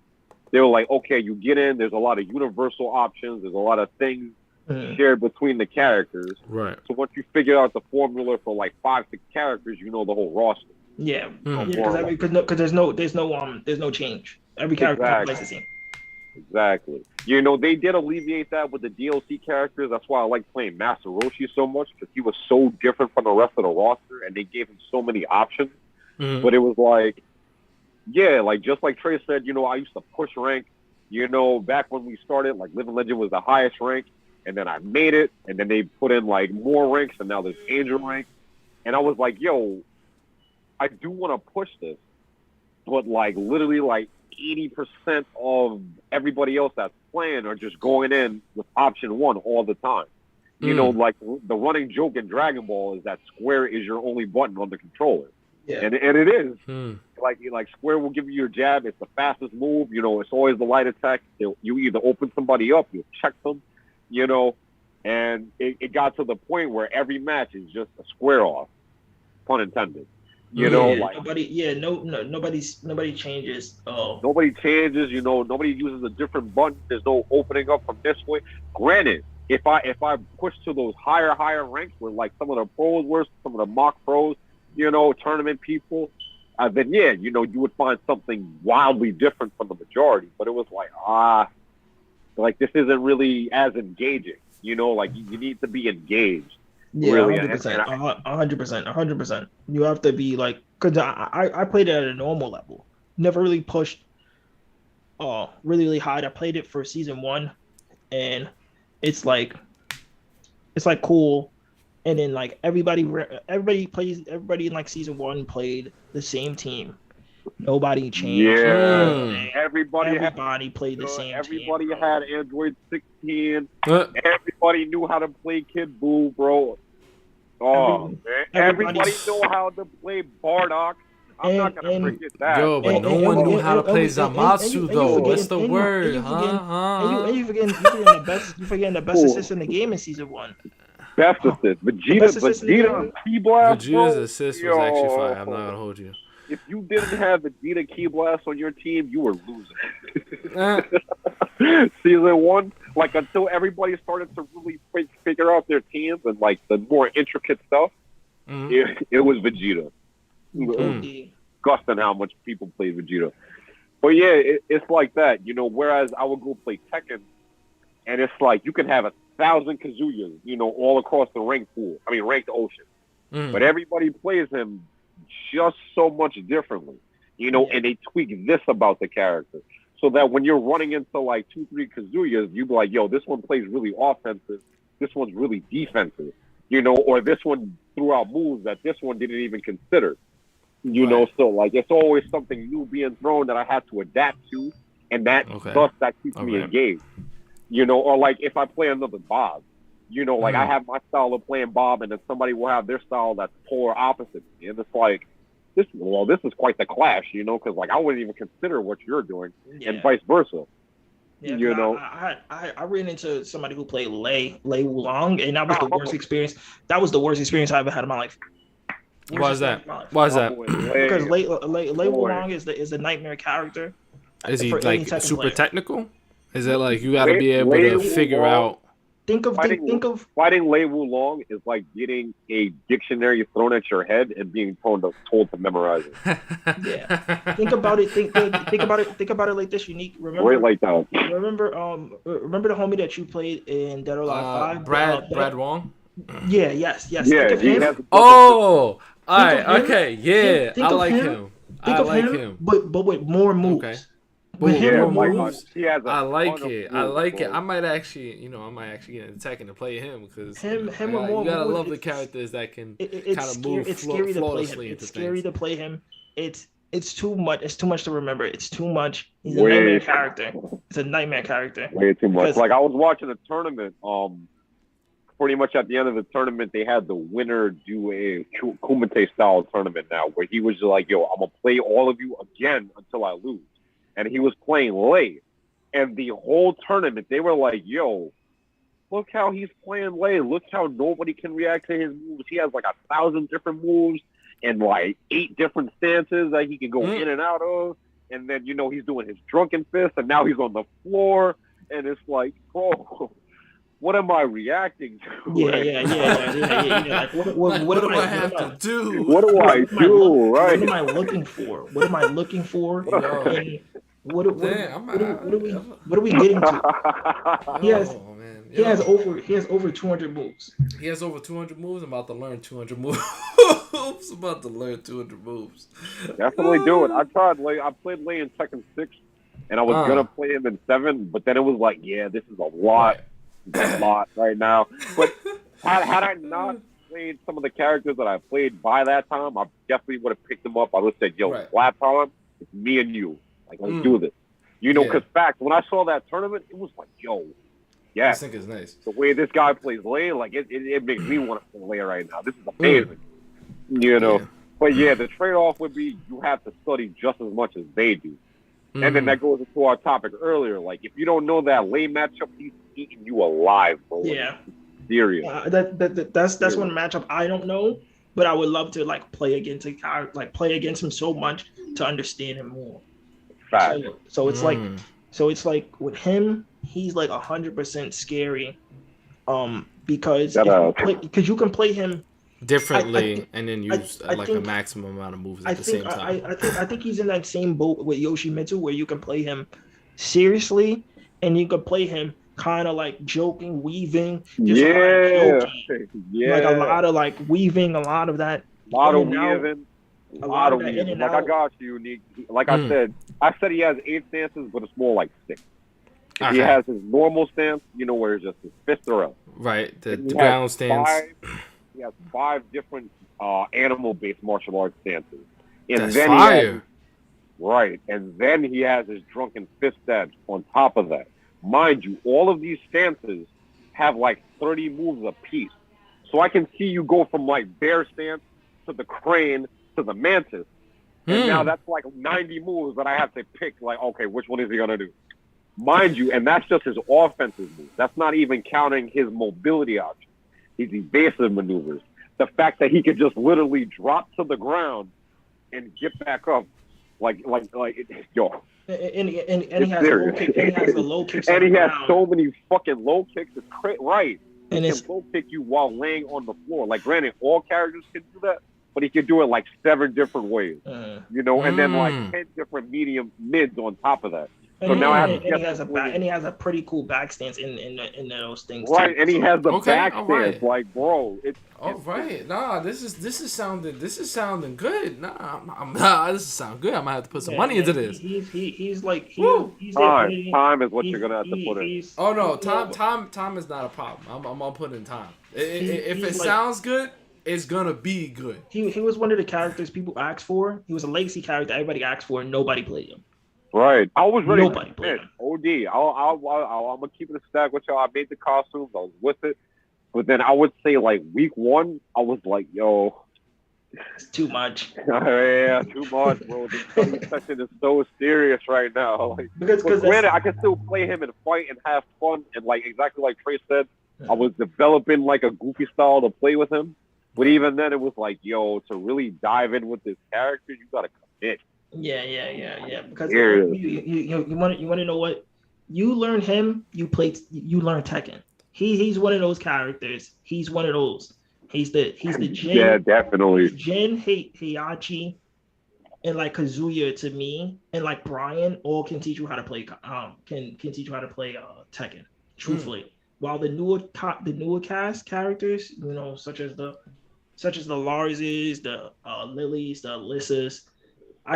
They were like, okay, you get in, there's a lot of universal options, there's a lot of things shared between the characters. Right. So once you figure out the formula for like 5-6 characters, you know the whole roster. Yeah. Because there's no change. Every character plays the same. Exactly. You know, they did alleviate that with the DLC characters. That's why I like playing Master Roshi so much, because he was so different from the rest of the roster, and they gave him so many options. But it was like, yeah, like just like Trey said, you know, I used to push rank. You know, back when we started, like Living Legend was the highest rank, and then I made it, and then they put in like more ranks, and now there's Angel rank. And I was like, yo, I do want to push this, but like literally like 80% of everybody else that's playing are just going in with option 1 all the time. You know, like the running joke in Dragon Ball is that square is your only button on the controller. Yeah. And it is. Like square will give you your jab. It's the fastest move. You know, it's always the light attack. You either open somebody up, you check them, you know, and it got to the point where every match is just a square off, pun intended. You know, like nobody changes. Nobody changes. You know, nobody uses a different button. There's no opening up from this way. Granted, if I push to those higher ranks, where like some of the pros were, some of the mock pros, you know, tournament people, then yeah, you know, you would find something wildly different from the majority. But it was like this isn't really as engaging. You know, like you need to be engaged. Yeah, really, 100%. You have to be like, because I played it at a normal level. Never really pushed really high. I played it for season 1, and it's like cool. And then like everybody in like season 1 played the same team. Nobody changed. Yeah, everybody played the same. Everybody had Android 16. Everybody knew how to play Kid Buu, bro. Oh, man. Everybody knew how to play Bardock. I'm not gonna forget that. Yo, but no one knew how to play Zamasu though. What's the word? And you forgetting the best assist in the game in season 1. Best assist, Vegeta Key Blast. Vegeta's assist was actually fire. I'm not gonna hold you. If you didn't have Vegeta Key Blast on your team, you were losing. Season 1, like until everybody started to really figure out their teams and like the more intricate stuff, it was Vegeta. Disgusting how much people played Vegeta. But yeah, it's like that, you know. Whereas I would go play Tekken, and it's like you can have 1,000 Kazuyas, you know, all across the ranked ocean. But everybody plays him just so much differently, you know, and they tweak this about the character. So that when you're running into like 2-3 Kazuyas, you be like, yo, this one plays really offensive, this one's really defensive, you know, or this one threw out moves that this one didn't even consider, you know. So like it's always something new being thrown that I have to adapt to, and that keeps me engaged, you know. Or like if I play another Bob, you know, like I have my style of playing Bob, and then somebody will have their style that's polar opposite, and it's like, this is quite the clash, you know, because like I wouldn't even consider what you're doing, and vice versa. Yeah, you know, I ran into somebody who played Lei Wulong, and that was the worst experience. That was the worst experience I ever had in my life. Why is that? Why is that? Because Lei Wulong is a nightmare character. Is he like super technical? Is it like you got to be able to figure out? Think of fighting Lei Wulong is like getting a dictionary thrown at your head and being told to memorize it. Yeah. Think about it. Think about it. Think about it like this. Unique. Remember the homie that you played in Dead or Alive 5? Brad Wong. Yeah. Yes. Yeah. Think of him. Oh. All right. Okay. Yeah. I like him. Think of him, but with more moves. Okay. With him, I like it. I might actually get attacking to play him because him with more. You gotta love the characters that can kind of move flawlessly. It's scary to play him. It's too much. It's too much to remember. It's too much. He's a nightmare character. It's a nightmare character. Way too much. Like I was watching a tournament. Pretty much at the end of the tournament, they had the winner do a Kumite style tournament now, where he was like, "Yo, I'm gonna play all of you again until I lose." And he was playing Lei. And the whole tournament, they were like, yo, look how he's playing Lei. Look how nobody can react to his moves. He has like 1,000 different moves and like 8 different stances that he can go in and out of. And then, he's doing his drunken fist, and now he's on the floor. And it's like, bro, what am I reacting to? Yeah. Like, what do I have to do? What do I do? Right? What am I looking for? What am I looking for? What are we getting to? He has over 200 moves. He has over 200 moves. I'm about to learn 200 moves. Definitely do it. I tried Lei. I played Lei in Tekken 6, and I was gonna play him in 7, but then it was like, yeah, this is a lot right now. But had I not played some of the characters that I played by that time, I definitely would have picked them up. I would have said, yo, last time, it's me and you. Like, let's do this. Because when I saw that tournament, it was like, yo, yeah. This thing is nice. The way this guy plays Lei, like, it makes me want to play Lei right now. This is amazing. Yeah. But yeah, the trade-off would be you have to study just as much as they do. And then that goes into our topic earlier. Like, if you don't know that Lei matchup, he's eating you alive, bro. Yeah. Serious. That's one matchup I don't know, but I would love to play against him so much to understand him more. So it's like with him, he's like 100% scary, because you can play him differently and then use a maximum amount of moves at the same time. I think he's in that same boat with Yoshimitsu, where you can play him seriously and you can play him kind of like joking, weaving, like a lot of like weaving, a lot of that. A lot of weaving. Like I got you, Unique. Like I said he has 8 stances, but it's more like 6. He has his normal stance, where it's just his fists are up. Right, the ground stance. He has 5 different animal-based martial arts stances. And That's then fire. And then he has his drunken fist stabs on top of that. Mind you, all of these stances have like 30 moves apiece. So I can see you go from like bear stance to the crane to the mantis. And now that's like 90 moves that I have to pick, like, okay, which one is he going to do? Mind you, and that's just his offensive moves. That's not even counting his mobility options, his evasive maneuvers. The fact that he could just literally drop to the ground and get back up, yo. And he has the low kicks. And he has so many fucking low kicks. It's right. And he can low kick you while laying on the floor. Like, granted, all characters can do that, but he can do it like 7 different ways, and then like 10 different medium mids on top of that. So now he has a pretty cool back stance in those things. Right, too. And he has the back stance, like, bro. Nah, this is sounding good. Nah, this is sounding good. I'm gonna have to put some money into this. He's time is what you're gonna have to put in. Oh no, time is not a problem. I'm gonna put in time. If it sounds good, it's gonna be good. He was one of the characters people asked for. He was a legacy character everybody asked for, and nobody played him. Right. I was ready Nobody to win. OD. I'm gonna keep it a stack with y'all. I made the costumes. I was with it. But then I would say like week 1, I was like, yo, it's too much. Yeah, too much, bro. The study session is so serious right now. Like, because granted, I can still play him and fight and have fun, and like exactly like Trey said, I was developing like a goofy style to play with him. But even then, it was like, yo, to really dive in with this character, you gotta commit. Yeah. Because you want to know what? You learn him, you learn Tekken. He's one of those characters. He's one of those. He's the Jin. Yeah, definitely. Jin, Heihachi, and like Kazuya to me, and like Brian, all can teach you how to play. Can teach you how to play Tekken. Truthfully, while the newer cast characters, you know, such as the Larses, the Lilies, the Alyssas.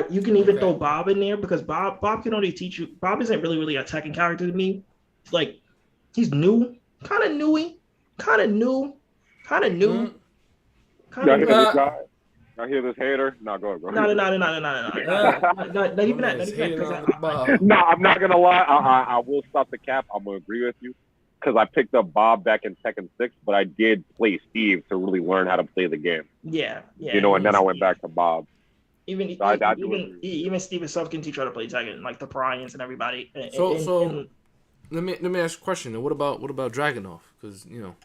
You can even throw Bob in there because Bob can only teach you. Bob isn't really a Tekken character to me. Like, he's new, kind of new. I hear this hater. No, go ahead, bro. No. Not even that. No, I'm not gonna lie. I will stop the cap. I'm gonna agree with you because I picked up Bob back in Tekken 6, but I did play Steve to really learn how to play the game. Yeah. You know, and then I went back to Bob. Even Steve himself can teach you how to play Tekken, like the Bryans and everybody. So let me ask you a question. What about Dragunov? Because you know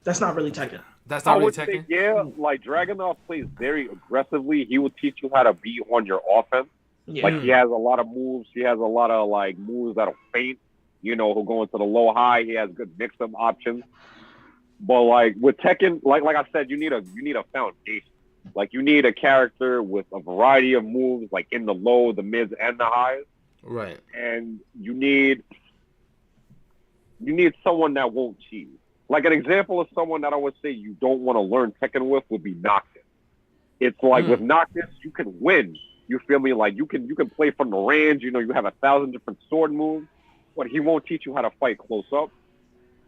that's not really Tekken. That's not really Tekken. Yeah, like Dragunov plays very aggressively. He will teach you how to be on your offense. Yeah. Like he has a lot of moves. He has a lot of like moves that'll feint. You know, he'll go into the low high. He has good mix-up options. But like with Tekken, like I said, you need a foundation. Like you need a character with a variety of moves, like in the low, the mids, and the highs. Right. And you need someone that won't cheat. Like an example of someone that I would say you don't want to learn Tekken with would be Noctis. It's like with Noctis, you can win. You feel me? Like you can play from the range. You know, you have 1,000 different sword moves, but he won't teach you how to fight close up.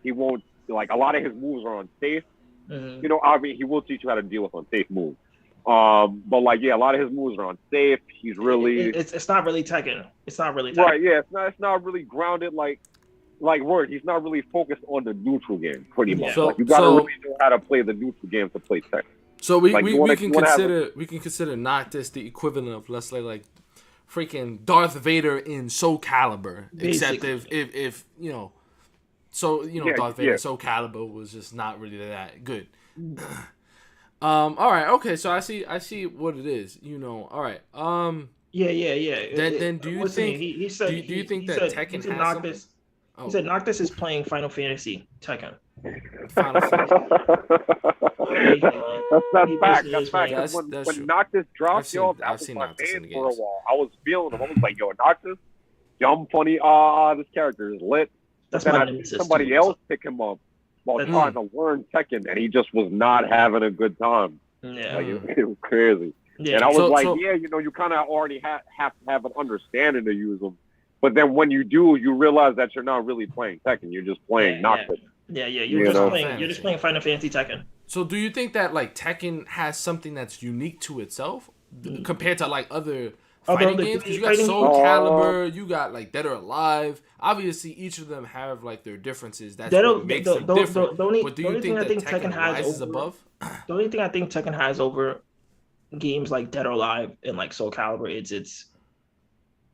He won't, like, a lot of his moves are unsafe. Mm-hmm. You know, I mean, he will teach you how to deal with unsafe moves. But like, yeah, a lot of his moves are unsafe. He's really it's not really Tekken. It's not really Tekken. Right, yeah, it's not really grounded like word. He's not really focused on the neutral game, pretty much. So, like, you gotta really know how to play the neutral game to play Tekken. So we can consider Noctis the equivalent of, let's say, like freaking Darth Vader in Soul Calibur, except if you know, Darth Vader in Soul Calibur was just not really that good. All right, okay, so I see what it is. You know, all right. Yeah. Then do you think do you think that Tekken has Noctis? He said Noctis is playing Final Fantasy Tekken. Final Fantasy. That's fact. When Noctis dropped, that was my man for a while. I was feeling him. I was like, yo, Noctis, dumb funny. This character is lit. That's then I had somebody else pick him up while trying to learn Tekken, and he just was not having a good time. Yeah, like, it was crazy. Yeah. And I was you kind of already have to have an understanding to use them. But then when you do, you realize that you're not really playing Tekken. You're just playing Noctis. Yeah. You're just playing Final Fantasy Tekken. So do you think that like Tekken has something that's unique to itself compared to like other fighting games? Because you got Soul Calibur, you got like Dead or Alive. Obviously, each of them have like their differences. That's what makes them different. But do you think that Tekken rises above? The only thing I think Tekken has over games like Dead or Alive and like Soul Calibur, it's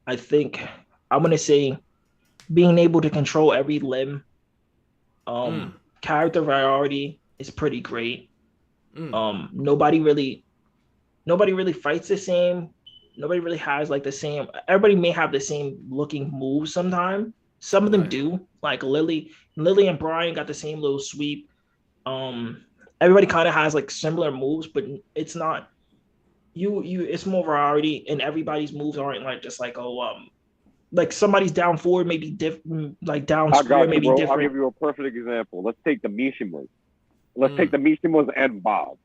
I think I'm gonna say being able to control every limb. Character variety is pretty great. Nobody really fights the same. Nobody really has like the same. Everybody may have the same looking moves sometimes. Some of them do. Like Lily and Brian got the same little sweep. Everybody kind of has like similar moves, but it's not. It's more variety, and everybody's moves aren't like just like like somebody's down forward may be different, like down square may be different. I'll give you a perfect example. Let's take the Mishimas. Take the Mishimas and Bob.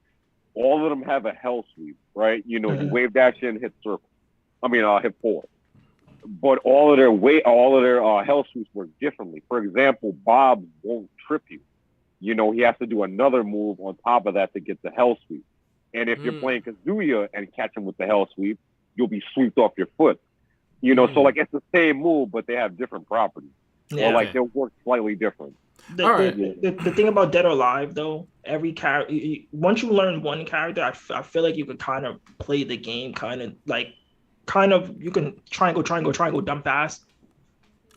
All of them have a hell sweep, right? You know, you wave dash in, hit circle. Hit forward. But all of their hell sweeps work differently. For example, Bob won't trip you. You know, he has to do another move on top of that to get the hell sweep. And if you're playing Kazuya and catch him with the hell sweep, you'll be swept off your foot. You know, so like it's the same move, but they have different properties. Or like they'll work slightly different. The thing about Dead or Alive though, every character, once you learn one character, I feel like you could kind of play the game you can triangle, dump fast.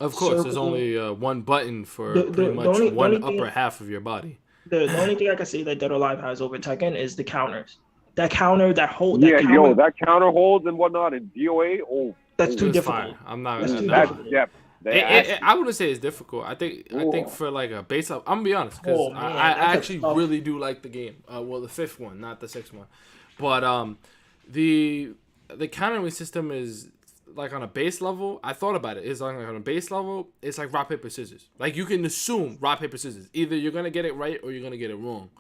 Of course, there's only one button for pretty much one upper half of your body. The only thing I can say that Dead or Alive has over Tekken is the counters. That counter, that hold, Yeah, that counter, that counter holds and whatnot in DOA. that's too It's difficult. fine. I'm not. That's too That's difficult. depth. I wouldn't say it's difficult. I think for like a base up, I'm gonna be honest because Oh, man, I that's actually tough. really do like the game. Well, the fifth one, not the sixth one, but the countering system is like on a base level. I thought about it. It's like on a base level. It's like rock paper scissors. Like you can assume rock paper scissors. Either you're gonna get it right or you're gonna get it wrong.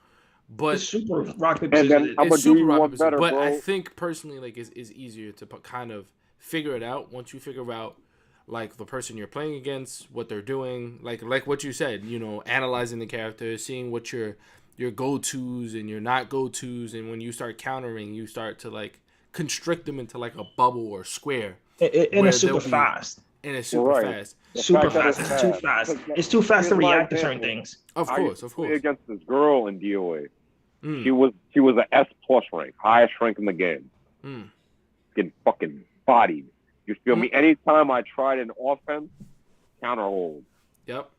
But It's super rock paper And then scissors. I'm it's gonna do super you rock one paper scissors. better, But bro. I think personally, like, is easier to kind of figure it out once you figure out like the person you're playing against, what they're doing, like what you said, analyzing the character, seeing what your go-tos and your not go-tos, and when you start countering, you start to like constrict them into like a bubble or square. And where it's super they'll be- fast. And it's super Right. fast. The Super fact that fast. It's too fast. It's too fast to Here's my react to certain example. things. Of I course, used of to play course. against this girl in DOA. Mm. She was an S plus rank, highest rank in the game. Mm. Getting fucking bodied. You feel me? Anytime I tried an offense, counter hold. Yep.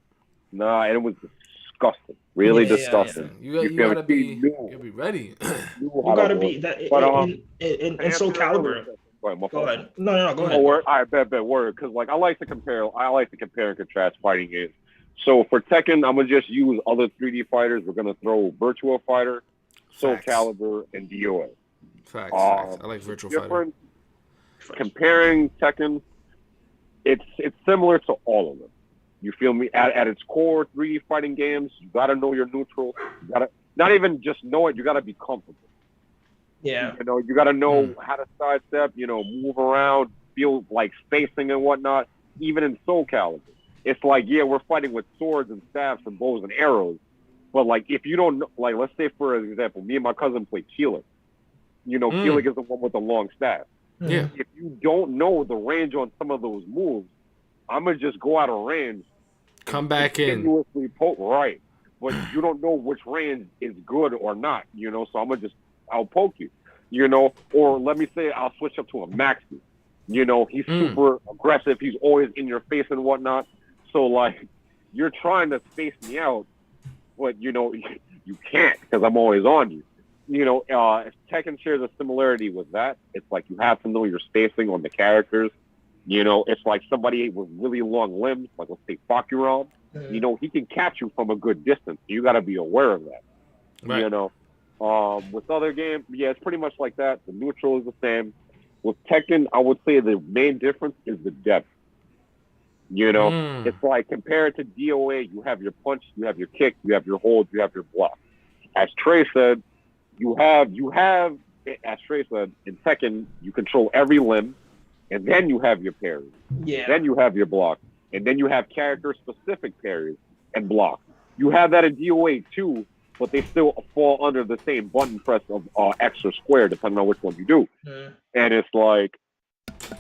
Nah, and it was disgusting. Really Yeah, yeah, disgusting. You feel gotta me? be She knew ready. You You gotta be that But, in Soul Calibur. Go ahead. Go ahead. No, go Oh, ahead. word. I bet word. Because like I like to compare and contrast fighting games. So for Tekken, I'm gonna just use other 3D fighters. We're gonna throw Virtua Fighter, Soul Facts. Calibur, and DOA. Facts. I like Virtual Fighter. Different. Comparing Tekken, it's similar to all of them. You feel me? At its core, 3D fighting games, you gotta know your neutral. You gotta not even just know it. You gotta be comfortable. Yeah. You got to know how to sidestep, move around, feel like spacing and whatnot. Even in Soul Calibur, it's like, yeah, we're fighting with swords and staffs and bows and arrows. But like, if you don't know, like, let's say for example, me and my cousin play Keeler. Keeler is the one with the long staff. Yeah. If you don't know the range on some of those moves, I'm gonna just go out of range. Come back in. Continuously poke, right? But you don't know which range is good or not. So I'll poke you, or let me say I'll switch up to a Maxi. He's super aggressive. He's always in your face and whatnot. So like, you're trying to space me out, but you can't because I'm always on you. Tekken shares a similarity with that. It's like you have to know your spacing on the characters. It's like somebody with really long limbs, like let's say Bakuran. He can catch you from a good distance. You got to be aware of that. Right. With other games, yeah, it's pretty much like that. The neutral is the same. With Tekken, I would say the main difference is the depth. It's like compared to DOA, you have your punch, you have your kick, you have your hold, you have your block. As Trey said, as Trey said, in Tekken, you control every limb, and then you have your parries. Yeah. Then you have your block, and then you have character-specific parries and blocks. You have that in DOA too, but they still fall under the same button press of X or square, depending on which one you do. And it's like,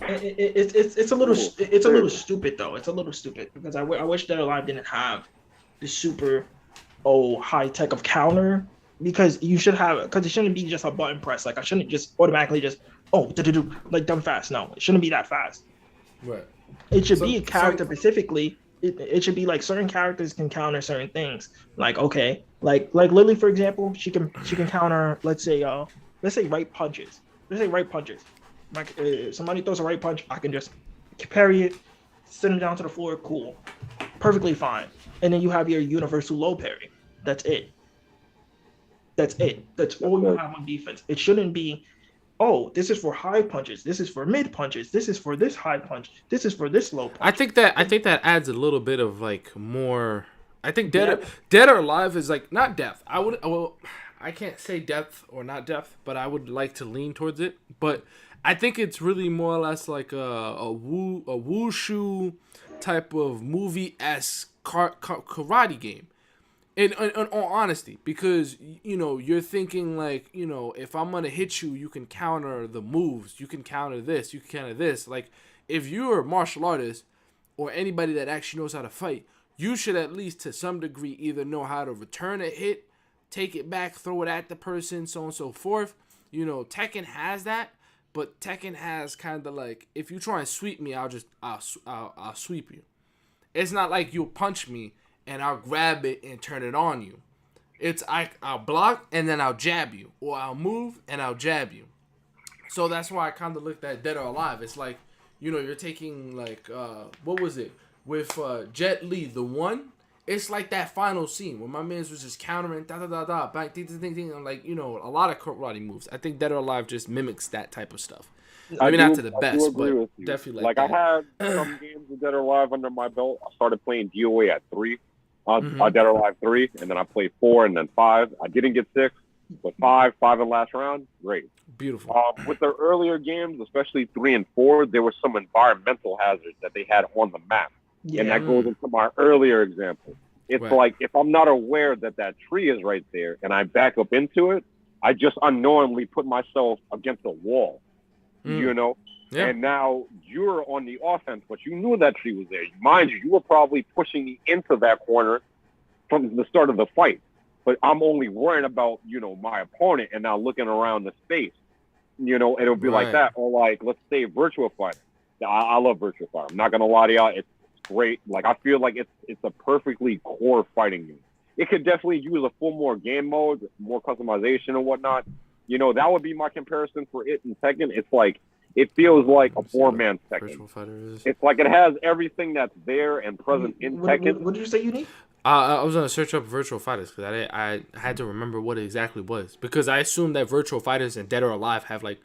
it's a little stupid though. It's a little stupid because I wish Dead or Alive didn't have the super high tech of counter, because it shouldn't be just a button press. Like I shouldn't just automatically just like dumb fast. No, it shouldn't be that fast. Right. It should be a character specifically. It should be like certain characters can counter certain things. Like okay, like Lily for example, she can counter let's say right punches. Let's say right punches. Like if somebody throws a right punch, I can just parry it, send him down to the floor. Cool, perfectly fine. And then you have your universal low parry. That's it. That's all you have on defense. It shouldn't be, this is for high punches. This is for mid punches. This is for this high punch. This is for this low punch. I think that adds a little bit of like more. I think Dead or Alive is like not depth. I can't say depth or not depth, but I would like to lean towards it. But I think it's really more or less like a wushu type of movie-esque karate game. In all honesty, because you're thinking like if I'm gonna hit you, you can counter the moves, you can counter this, you can counter this. Like if you're a martial artist or anybody that actually knows how to fight, you should at least to some degree either know how to return a hit, take it back, throw it at the person, so on and so forth. Tekken has that, but Tekken has kind of like if you try and sweep me, I'll sweep you. It's not like you'll punch me and I'll grab it and turn it on you. It's I'll block and then I'll jab you, or I'll move and I'll jab you. So that's why I kind of looked at Dead or Alive. It's like, you know, you're taking like what was it with Jet Li, the one. It's like that final scene where my man was just countering, bang, ding, ding, ding, ding. I'm like, you know, a lot of karate moves. I think Dead or Alive just mimics that type of stuff. Maybe not to the best, but definitely like that. I had some games of Dead or Alive under my belt. I started playing DOA at 3, Dead or Alive 3, and then I played 4 and then 5. I didn't get 6, but 5 in last round, great. Beautiful. With their earlier games, especially 3 and 4, there were some environmental hazards that they had on the map. Yeah. And that goes into my earlier example. It's like, if I'm not aware that that tree is right there and I back up into it, I just unknowingly put myself against a wall, you know? Yeah. And now you're on the offense, but you knew that tree was there. Mind you were probably pushing me into that corner from the start of the fight. But I'm only worrying about, you know, my opponent and now looking around the space. You know, it'll be like that. Or like, let's say Virtua Fighter. I love Virtua Fighter. I'm not going to lie to y'all. It's great. Like, I feel like it's a perfectly core fighting game. It could definitely use a full more game mode, more customization and whatnot. You know, that would be my comparison for it in Tekken. It's like, it feels like a 4-man Tekken. It's like it has everything that's there and present in Tekken. What did you say you need? I was gonna search up Virtual Fighters because I had to remember what it exactly was, because I assumed that Virtual Fighters and Dead or Alive have like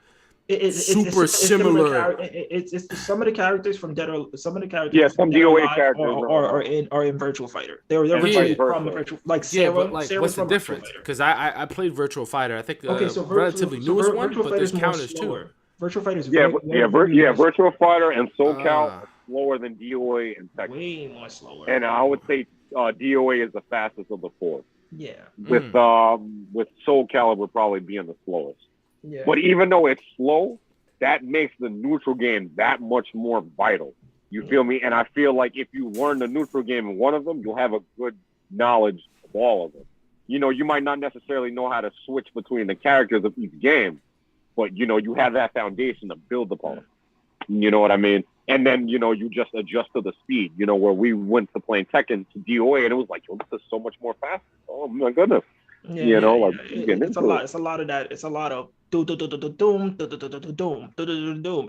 super similar. It's some of the characters from Dead or some of the characters. Yeah, some DOA characters are in Virtual Fighter. They're originally from Virtual, like Sarah. But like, what's the difference? Because I played Virtual Fighter. I think relatively newest one, but there's counters too. Virtual Fighter is Virtual Fighter and SoCal are slower than DOA and Tekken. Way more slower. And I would say DOA is the fastest of the 4. Yeah. With Soul Calibur probably being the slowest. Yeah. But even though it's slow, that makes the neutral game that much more vital. You feel me? And I feel like if you learn the neutral game in one of them, you'll have a good knowledge of all of them. You know, you might not necessarily know how to switch between the characters of each game, but, you know, you have that foundation to build upon. You know what I mean? And then, you know, you just adjust to the speed, you know, where we went to playing Tekken to DOA, and it was like, yo, this is so much more faster. Oh, my goodness. Yeah, you know, like, it's a lot. It's a lot of that. It's a lot of doom,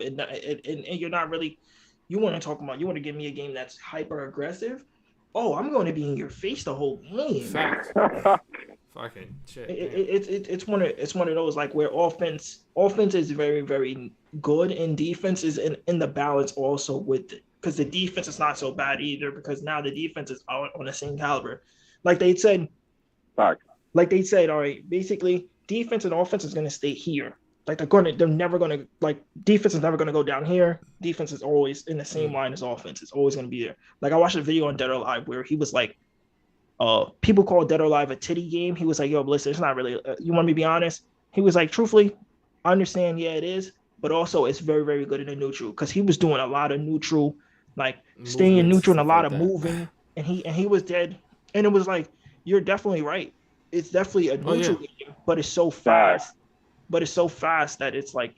and you're not really. You want to give me a game that's hyper aggressive? Oh, I'm going to be in your face the whole game. Fucking shit. It's one of those like where offense is very, very good and defense is in the balance also with it, because the defense is not so bad either, because now the defense is on the same caliber. Like they said, all right, basically defense and offense is going to stay here. Like they're never going to, like, defense is never going to go down here. Defense is always in the same line as offense. It's always going to be there. Like I watched a video on Dead or Alive where he was like, people call Dead or Alive a titty game. He was like, yo, listen, it's not really, you want me to be honest? He was like, truthfully, I understand, yeah, it is, but also it's very, very good in the neutral, because he was doing a lot of neutral, like staying neutral and a lot of moving, and he was dead. And it was like, you're definitely right. It's definitely a neutral game, but it's so fast. But it's so fast that it's like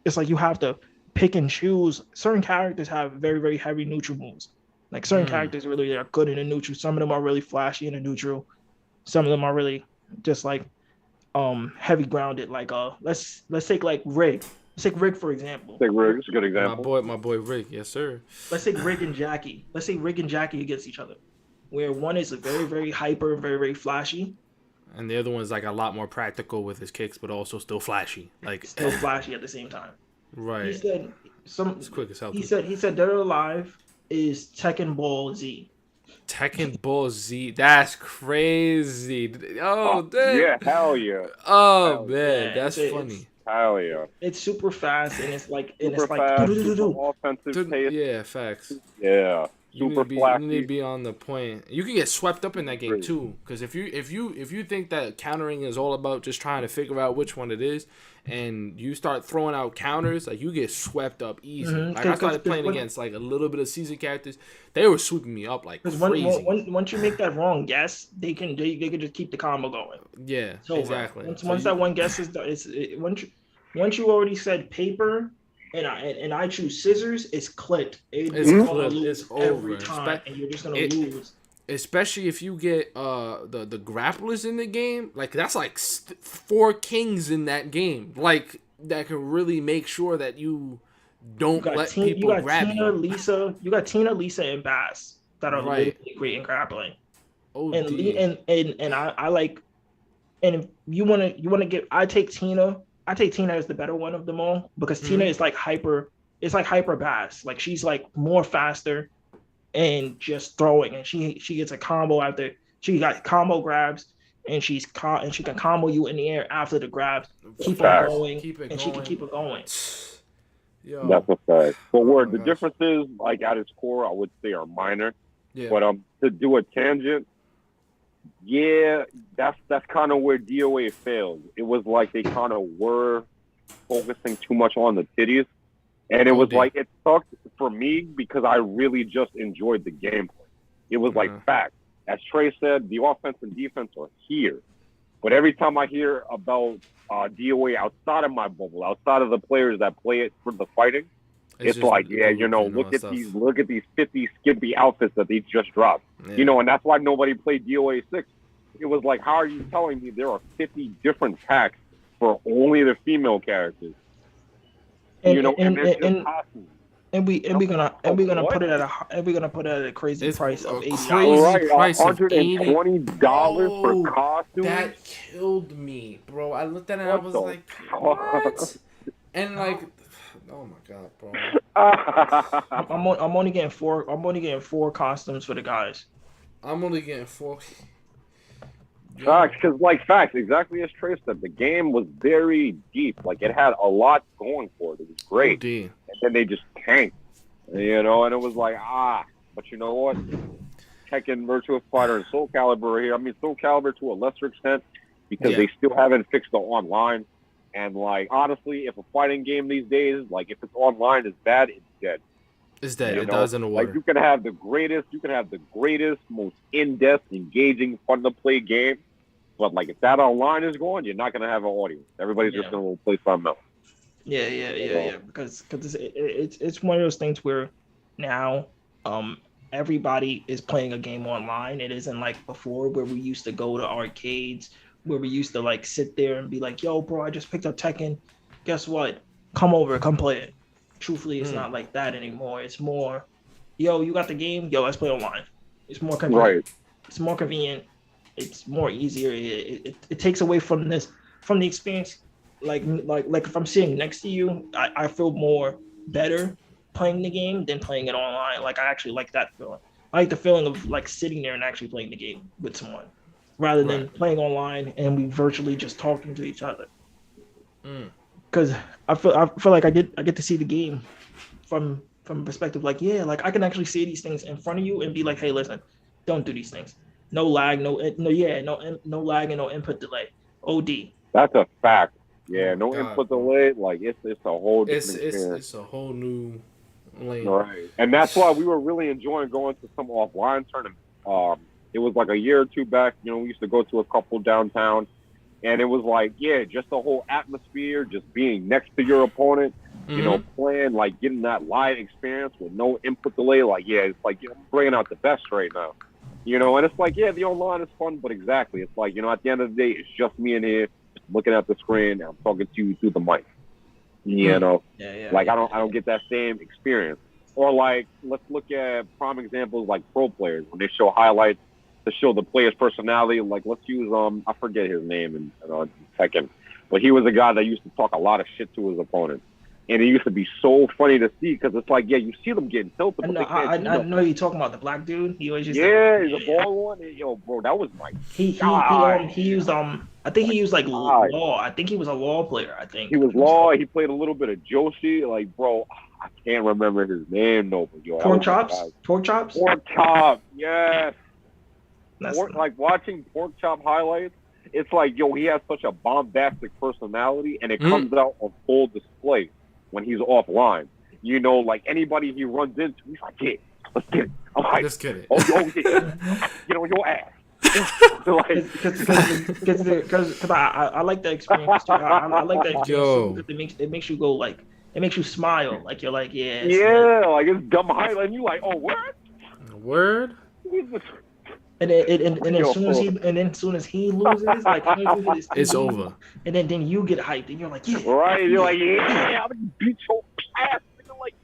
you have to pick and choose. Certain characters have very, very heavy neutral moves. Like certain characters really are good in the neutral. Some of them are really flashy in the neutral. Some of them are really just like heavy grounded. Like let's take like Rig. Let's take Rig for example. Take Rig, it's a good example. My boy Rig, yes sir. Let's take Rig and Jackie. Let's say Rig and Jackie against each other, where one is a very, very hyper, very, very flashy. And the other one is like a lot more practical with his kicks, but also still flashy. Like still flashy at the same time. Right. He said it's quick as hell. He said Dead or Alive is Tekken Ball Z. Tekken Ball Z. That's crazy. Oh, damn. Yeah, hell yeah. Oh, man, that's funny. Hell yeah. It's super fast, and it's like offensive pace. Yeah, facts. Yeah. You need to be on the point. You can get swept up in that game too, because if you think that countering is all about just trying to figure out which one it is, and you start throwing out counters, like you get swept up easy. Like I started playing against like a little bit of seasoned characters, they were sweeping me up like crazy. Once you make that wrong guess, they can just keep the combo going. Yeah, exactly. Once that one guess is done, once you already said paper. And I choose scissors, it's clipped. It's over every time, and you're just gonna lose. especially if you get the grapplers in the game, like that's like 4 kings in that game, like that can really make sure that you don't let people grab you. You got Tina, Lisa, and Bass that are literally great in grappling. Oh, and I like, and if you wanna get, I take Tina as the better one of them all, because Tina is like hyper Bass, like she's like more faster and just throwing, and she gets a combo after she got combo grabs, and she can combo you in the air after the grabs, keep on going, she can keep it going. Yo. That's a fact. But the differences, like at its core, I would say are minor. Yeah. But to do a tangent, that's kind of where DOA failed. It was like they kind of were focusing too much on the titties, and it was like it sucked for me because I really just enjoyed the gameplay. It was like fact. As Trey said, the offense and defense are here, but every time I hear about DOA outside of my bubble, outside of the players that play it for the fighting, it's like, look at these 50 skimpy outfits that they just dropped. Yeah. And that's why nobody played DOA 6. It was like, how are you telling me there are 50 different packs for only the female characters? And we're gonna put it at a crazy price of $80. Right, $120 for costumes. That killed me, bro. I looked at it and I was like, what? And like, oh my god, bro. I'm only getting 4. I'm only getting 4 costumes for the guys. I'm only getting 4. Facts, facts, exactly as Trey said, the game was very deep. Like, it had a lot going for it. It was great. And then they just tanked, and it was like, but you know what? Tekken, Virtua Fighter, and Soul Calibur here. I mean, Soul Calibur to a lesser extent, because they still haven't fixed the online. And, like, honestly, if a fighting game these days, like, if it's online is bad, it's dead. It's dead. It dies in the water. Like, you can have the greatest, most in-depth, engaging, fun-to-play game. But, like, if that online is going, you're not going to have an audience. Everybody's just going to play something else. Yeah. Because it's one of those things where now everybody is playing a game online. It isn't like before where we used to go to arcades, where we used to, like, sit there and be like, yo, bro, I just picked up Tekken. Guess what? Come over, come play it. Truthfully, it's not like that anymore. It's more, yo, you got the game? Yo, let's play online. It's more convenient. Right. It's more convenient. It's more easier. It takes away from the experience. Like if I'm sitting next to you, I feel more better playing the game than playing it online. Like, I actually like that feeling. I like the feeling of, like, sitting there and actually playing the game with someone, rather than playing online and we virtually just talking to each other. Because I feel like I get to see the game from a perspective, like, like I can actually see these things in front of you and be like, hey, listen, don't do these things. No lag, no lag and no input delay. OD. That's a fact. Yeah, no input delay. Like, it's a whole different experience. It's a whole new lane. Right, and that's why we were really enjoying going to some offline tournaments. It was like a year or two back. We used to go to a couple downtown. And it was like, just the whole atmosphere, just being next to your opponent, playing, like, getting that live experience with no input delay. Like, it's like, I'm bringing out the best right now. And it's like, the online is fun, but exactly. It's like, at the end of the day, it's just me in here looking at the screen and I'm talking to you through the mic. I don't get that same experience. Or, like, let's look at prime examples like pro players when they show highlights to show the player's personality. Like, let's use I forget his name in Tekken, but he was a guy that used to talk a lot of shit to his opponent, and it used to be so funny to see, because it's like, you see them getting tilted. I know you're talking about the black dude. He always the bald one. Yo, bro, that was my he used I think he used like law. I think he was a law player. I think he was law. He played a little bit of Joshi. Like, bro, I can't remember his name. No, but yo, Pork chops. Yes. Like, watching Pork Chop highlights, it's like, he has such a bombastic personality, and it comes out on full display when he's offline. Like, anybody he runs into, he's like, let's get it. I'm like, let's get it. Your ass. Because I like that experience too. I like that experience because it makes you go, like, it makes you smile. Like, you're like, like, it's dumb highlight, and you like, oh, word? Word? and as soon as he loses, like it's over. And then you get hyped and you're like, yeah, right? You're like, yeah, I'm gonna beat your ass. Nigga, like,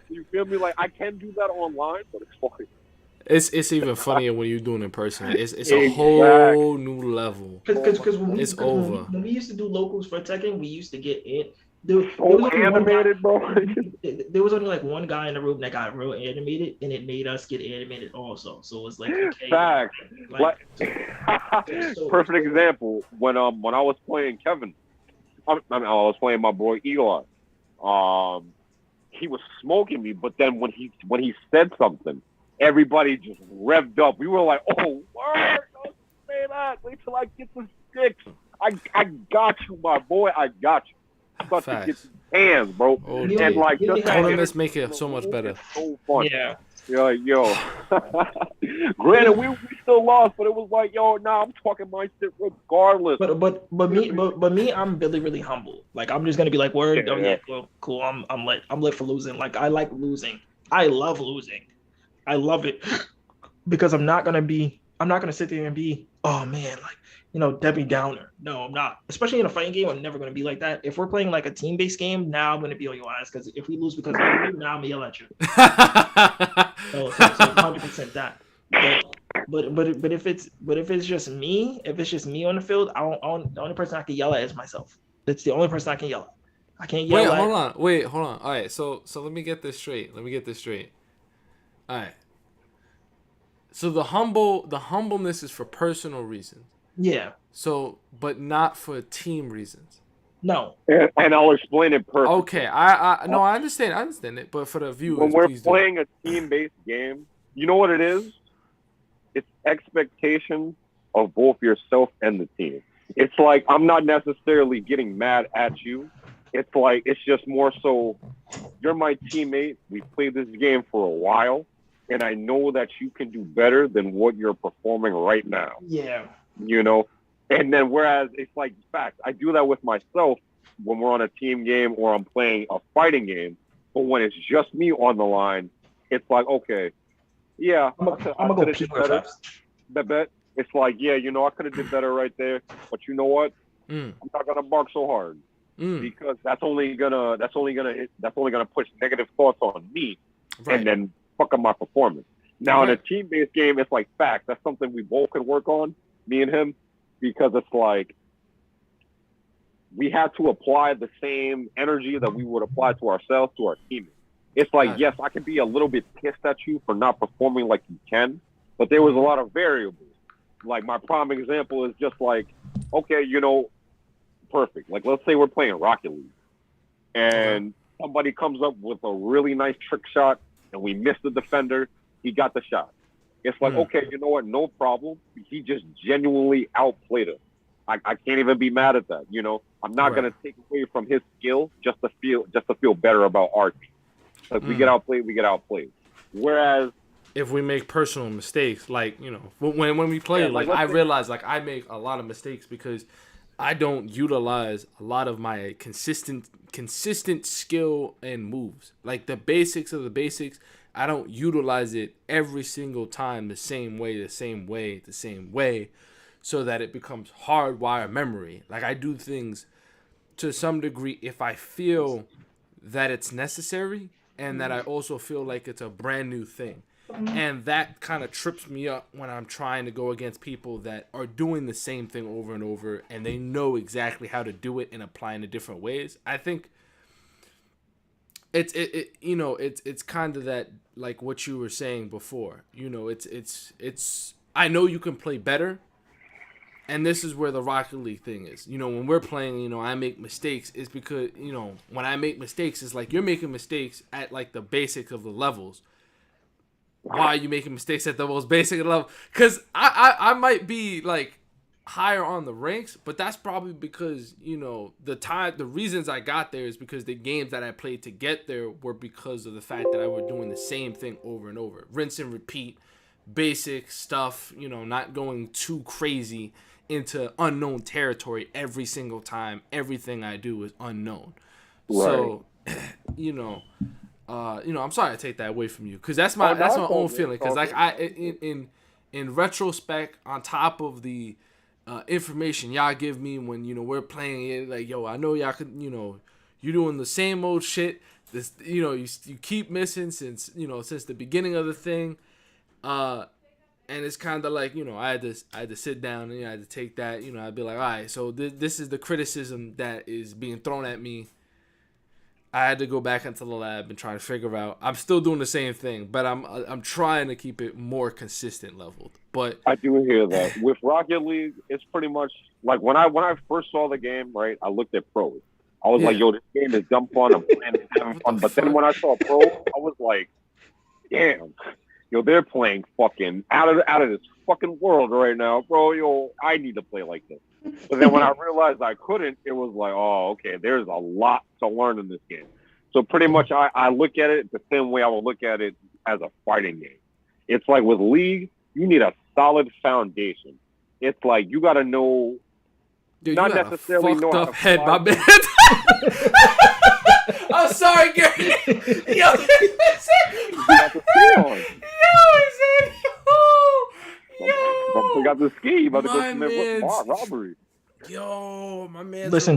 you feel me? Like, I can do that online, but it's fine. It's even funnier when you're doing it in person. It's a whole new level. Because when we used to do locals for Tekken, we used to get it. There was animated, bro. There was only like one guy in the room that got real animated, and it made us get animated also. So it was like, okay, facts. like Perfect example when I was playing Kevin, I was playing my boy Eli. He was smoking me, but then when he said something, everybody just revved up. We were like, oh, word, don't say that. Wait till I get the sticks. I got you, my boy. I got you. I'm about to get some hands, bro. Oh, and like, tournaments make it so much better. So fun. Yeah. You're like, yo. Granted, we still lost, but it was like, yo, nah, I'm talking my shit regardless. But me, I'm really, really humble. Like, I'm just gonna be like, word, cool. I'm lit for losing. Like, I like losing. I love losing. I love it because I'm not gonna sit there and be, oh man, like, Debbie Downer. No, I'm not. Especially in a fighting game, I'm never going to be like that. If we're playing like a team-based game, now I'm going to be on your ass because if we lose because of you, now I'm going to yell at you. so 100% that. But if it's just me on the field, the only person I can yell at is myself. That's the only person I can yell at. I can't yell at. Wait, hold on. All right, so let me get this straight. All right. So the humbleness is for personal reasons. Yeah. So, but not for team reasons. No. And I'll explain it perfectly. Okay, I understand it, but for the viewers, when we're playing a team-based game, you know what it is? It's expectations of both yourself and the team. It's like I'm not necessarily getting mad at you. It's like it's just more so you're my teammate. We played this game for a while, and I know that you can do better than what you're performing right now. Yeah. And then whereas it's like fact, I do that with myself when we're on a team game or I'm playing a fighting game. But when it's just me on the line, it's like, okay, yeah, I'm gonna go pee better. Bet. It's like, yeah, I could have did better right there. But you know what? I'm not gonna bark so hard because that's only gonna push negative thoughts on me and then fuck up my performance. Now in a team-based game, it's like fact. That's something we both could work on. Me and him, because it's like we have to apply the same energy that we would apply to ourselves to our teammates. It's like, yes, I can be a little bit pissed at you for not performing like you can, but there was a lot of variables. Like my prime example is just like, okay, perfect. Like let's say we're playing Rocket League and somebody comes up with a really nice trick shot and we miss the defender, he got the shot. It's like, okay, you know what? No problem. He just genuinely outplayed us. I can't even be mad at that. I'm not gonna take away from his skill just to feel better about our team. Like we get outplayed. Whereas if we make personal mistakes, like when we play, I realize like I make a lot of mistakes because I don't utilize a lot of my consistent skill and moves. Like the basics of the basics. I don't utilize it every single time the same way, so that it becomes hardwired memory. Like I do things to some degree if I feel that it's necessary and that I also feel like it's a brand new thing. And that kind of trips me up when I'm trying to go against people that are doing the same thing over and over and they know exactly how to do it and apply in different ways. I think it's kind of that, like what you were saying before, it's I know you can play better, and this is where the Rocket League thing is. When we're playing, I make mistakes. It's because when I make mistakes, it's like you're making mistakes at like the basics of the levels. Why are you making mistakes at the most basic level? Because I might be like higher on the ranks, but that's probably because the reasons I got there is because the games that I played to get there were because of the fact that I were doing the same thing over and over, rinse and repeat, basic stuff, not going too crazy into unknown territory every single time. Everything I do is unknown. Right. So I'm sorry to take that away from you because that's my own feeling, because like in retrospect, on top of the information y'all give me when, you know, we're playing it, like, yo, I know y'all could, you know, you're doing the same old shit. This, you know, you keep missing since the beginning of the thing. And it's kind of like, you know, I had to sit down and, you know, I had to take that, you know, I'd be like, all right, so this is the criticism that is being thrown at me. I had to go back into the lab and try to figure out. I'm still doing the same thing, but I'm trying to keep it more consistent leveled. But I do hear that with Rocket League, it's pretty much like when I first saw the game, right? I looked at pros. I was like, yo, this game is dumb fun. I'm playing it, having fun. But then when I saw pro, I was like, damn, yo, they're playing fucking out of this fucking world right now, bro. Yo, I need to play like this. But then when I realized I couldn't, it was like, oh, okay, there's a lot to learn in this game. So pretty much I look at it the same way I would look at it as a fighting game. It's like with League, you need a solid foundation. It's like you got to know, dude, not necessarily know how to head, my man. I'm sorry, Gary. Yo, we got the ski, about to go my commit robbery. Yo, my man. Listen,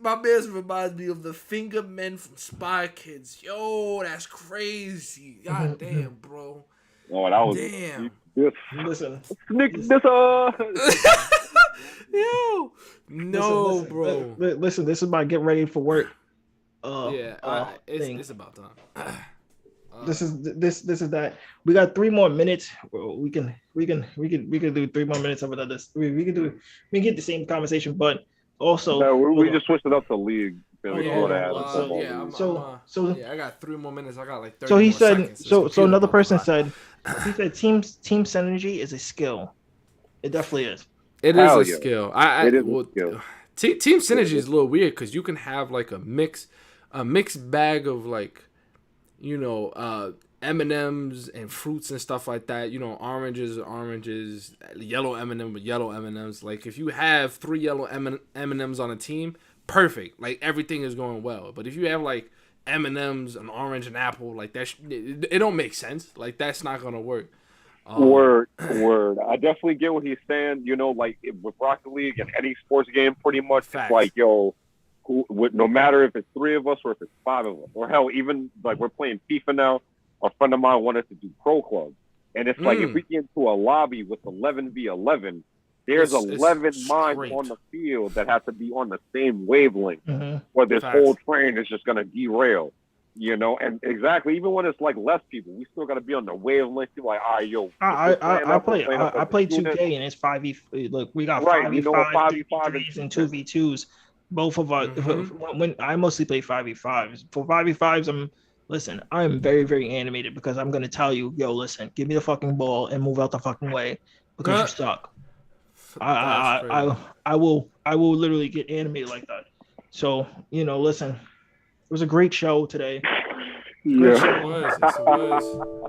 my man reminds me of the finger men from Spy Kids. Yo, that's crazy. God damn, bro. Oh, that was damn. Listen, Yo, no, bro. Listen, this is my get ready for work. It's about time. This is that. We got 3 more minutes. We can do 3 more minutes of another. We can get the same conversation, but also no, we just switched it up to League. I got 3 more minutes. I got like 30 So he more said. seconds. So another person said. He said team synergy is a skill. It definitely is. It is a skill. It is a skill. Team synergy is a little weird because you can have like a mixed bag of like, you know, M&Ms and fruits and stuff like that. You know, oranges, yellow M&M with yellow M&Ms. Like if you have 3 yellow M&Ms on a team, perfect. Like everything is going well. But if you have like M&Ms, an orange, an apple, like that, it don't make sense. Like that's not gonna work. Word. I definitely get what he's saying. You know, like with Rocket League and any sports game, pretty much Facts. It's like, yo, no matter if it's 3 of us or if it's 5 of us, or hell, even like we're playing FIFA now. A friend of mine wanted to do pro club, and it's like if we get into a lobby with 11v11, there's 11 minds on the field that have to be on the same wavelength, or this whole train is just gonna derail. You know, and exactly, even when it's like less people, we still got to be on the wavelength. Like, all right, yo, I play 2K and it's 5v. Look, we got 5v5, 3v3s, and 2v2s. Both of us. When I mostly play 5v5s. For 5v5s, I'm very, very animated because I'm gonna tell you, yo, listen, give me the fucking ball and move out the fucking way because you're stuck. I will literally get animated like that. So, you know, listen, it was a great show today. Yeah. It was.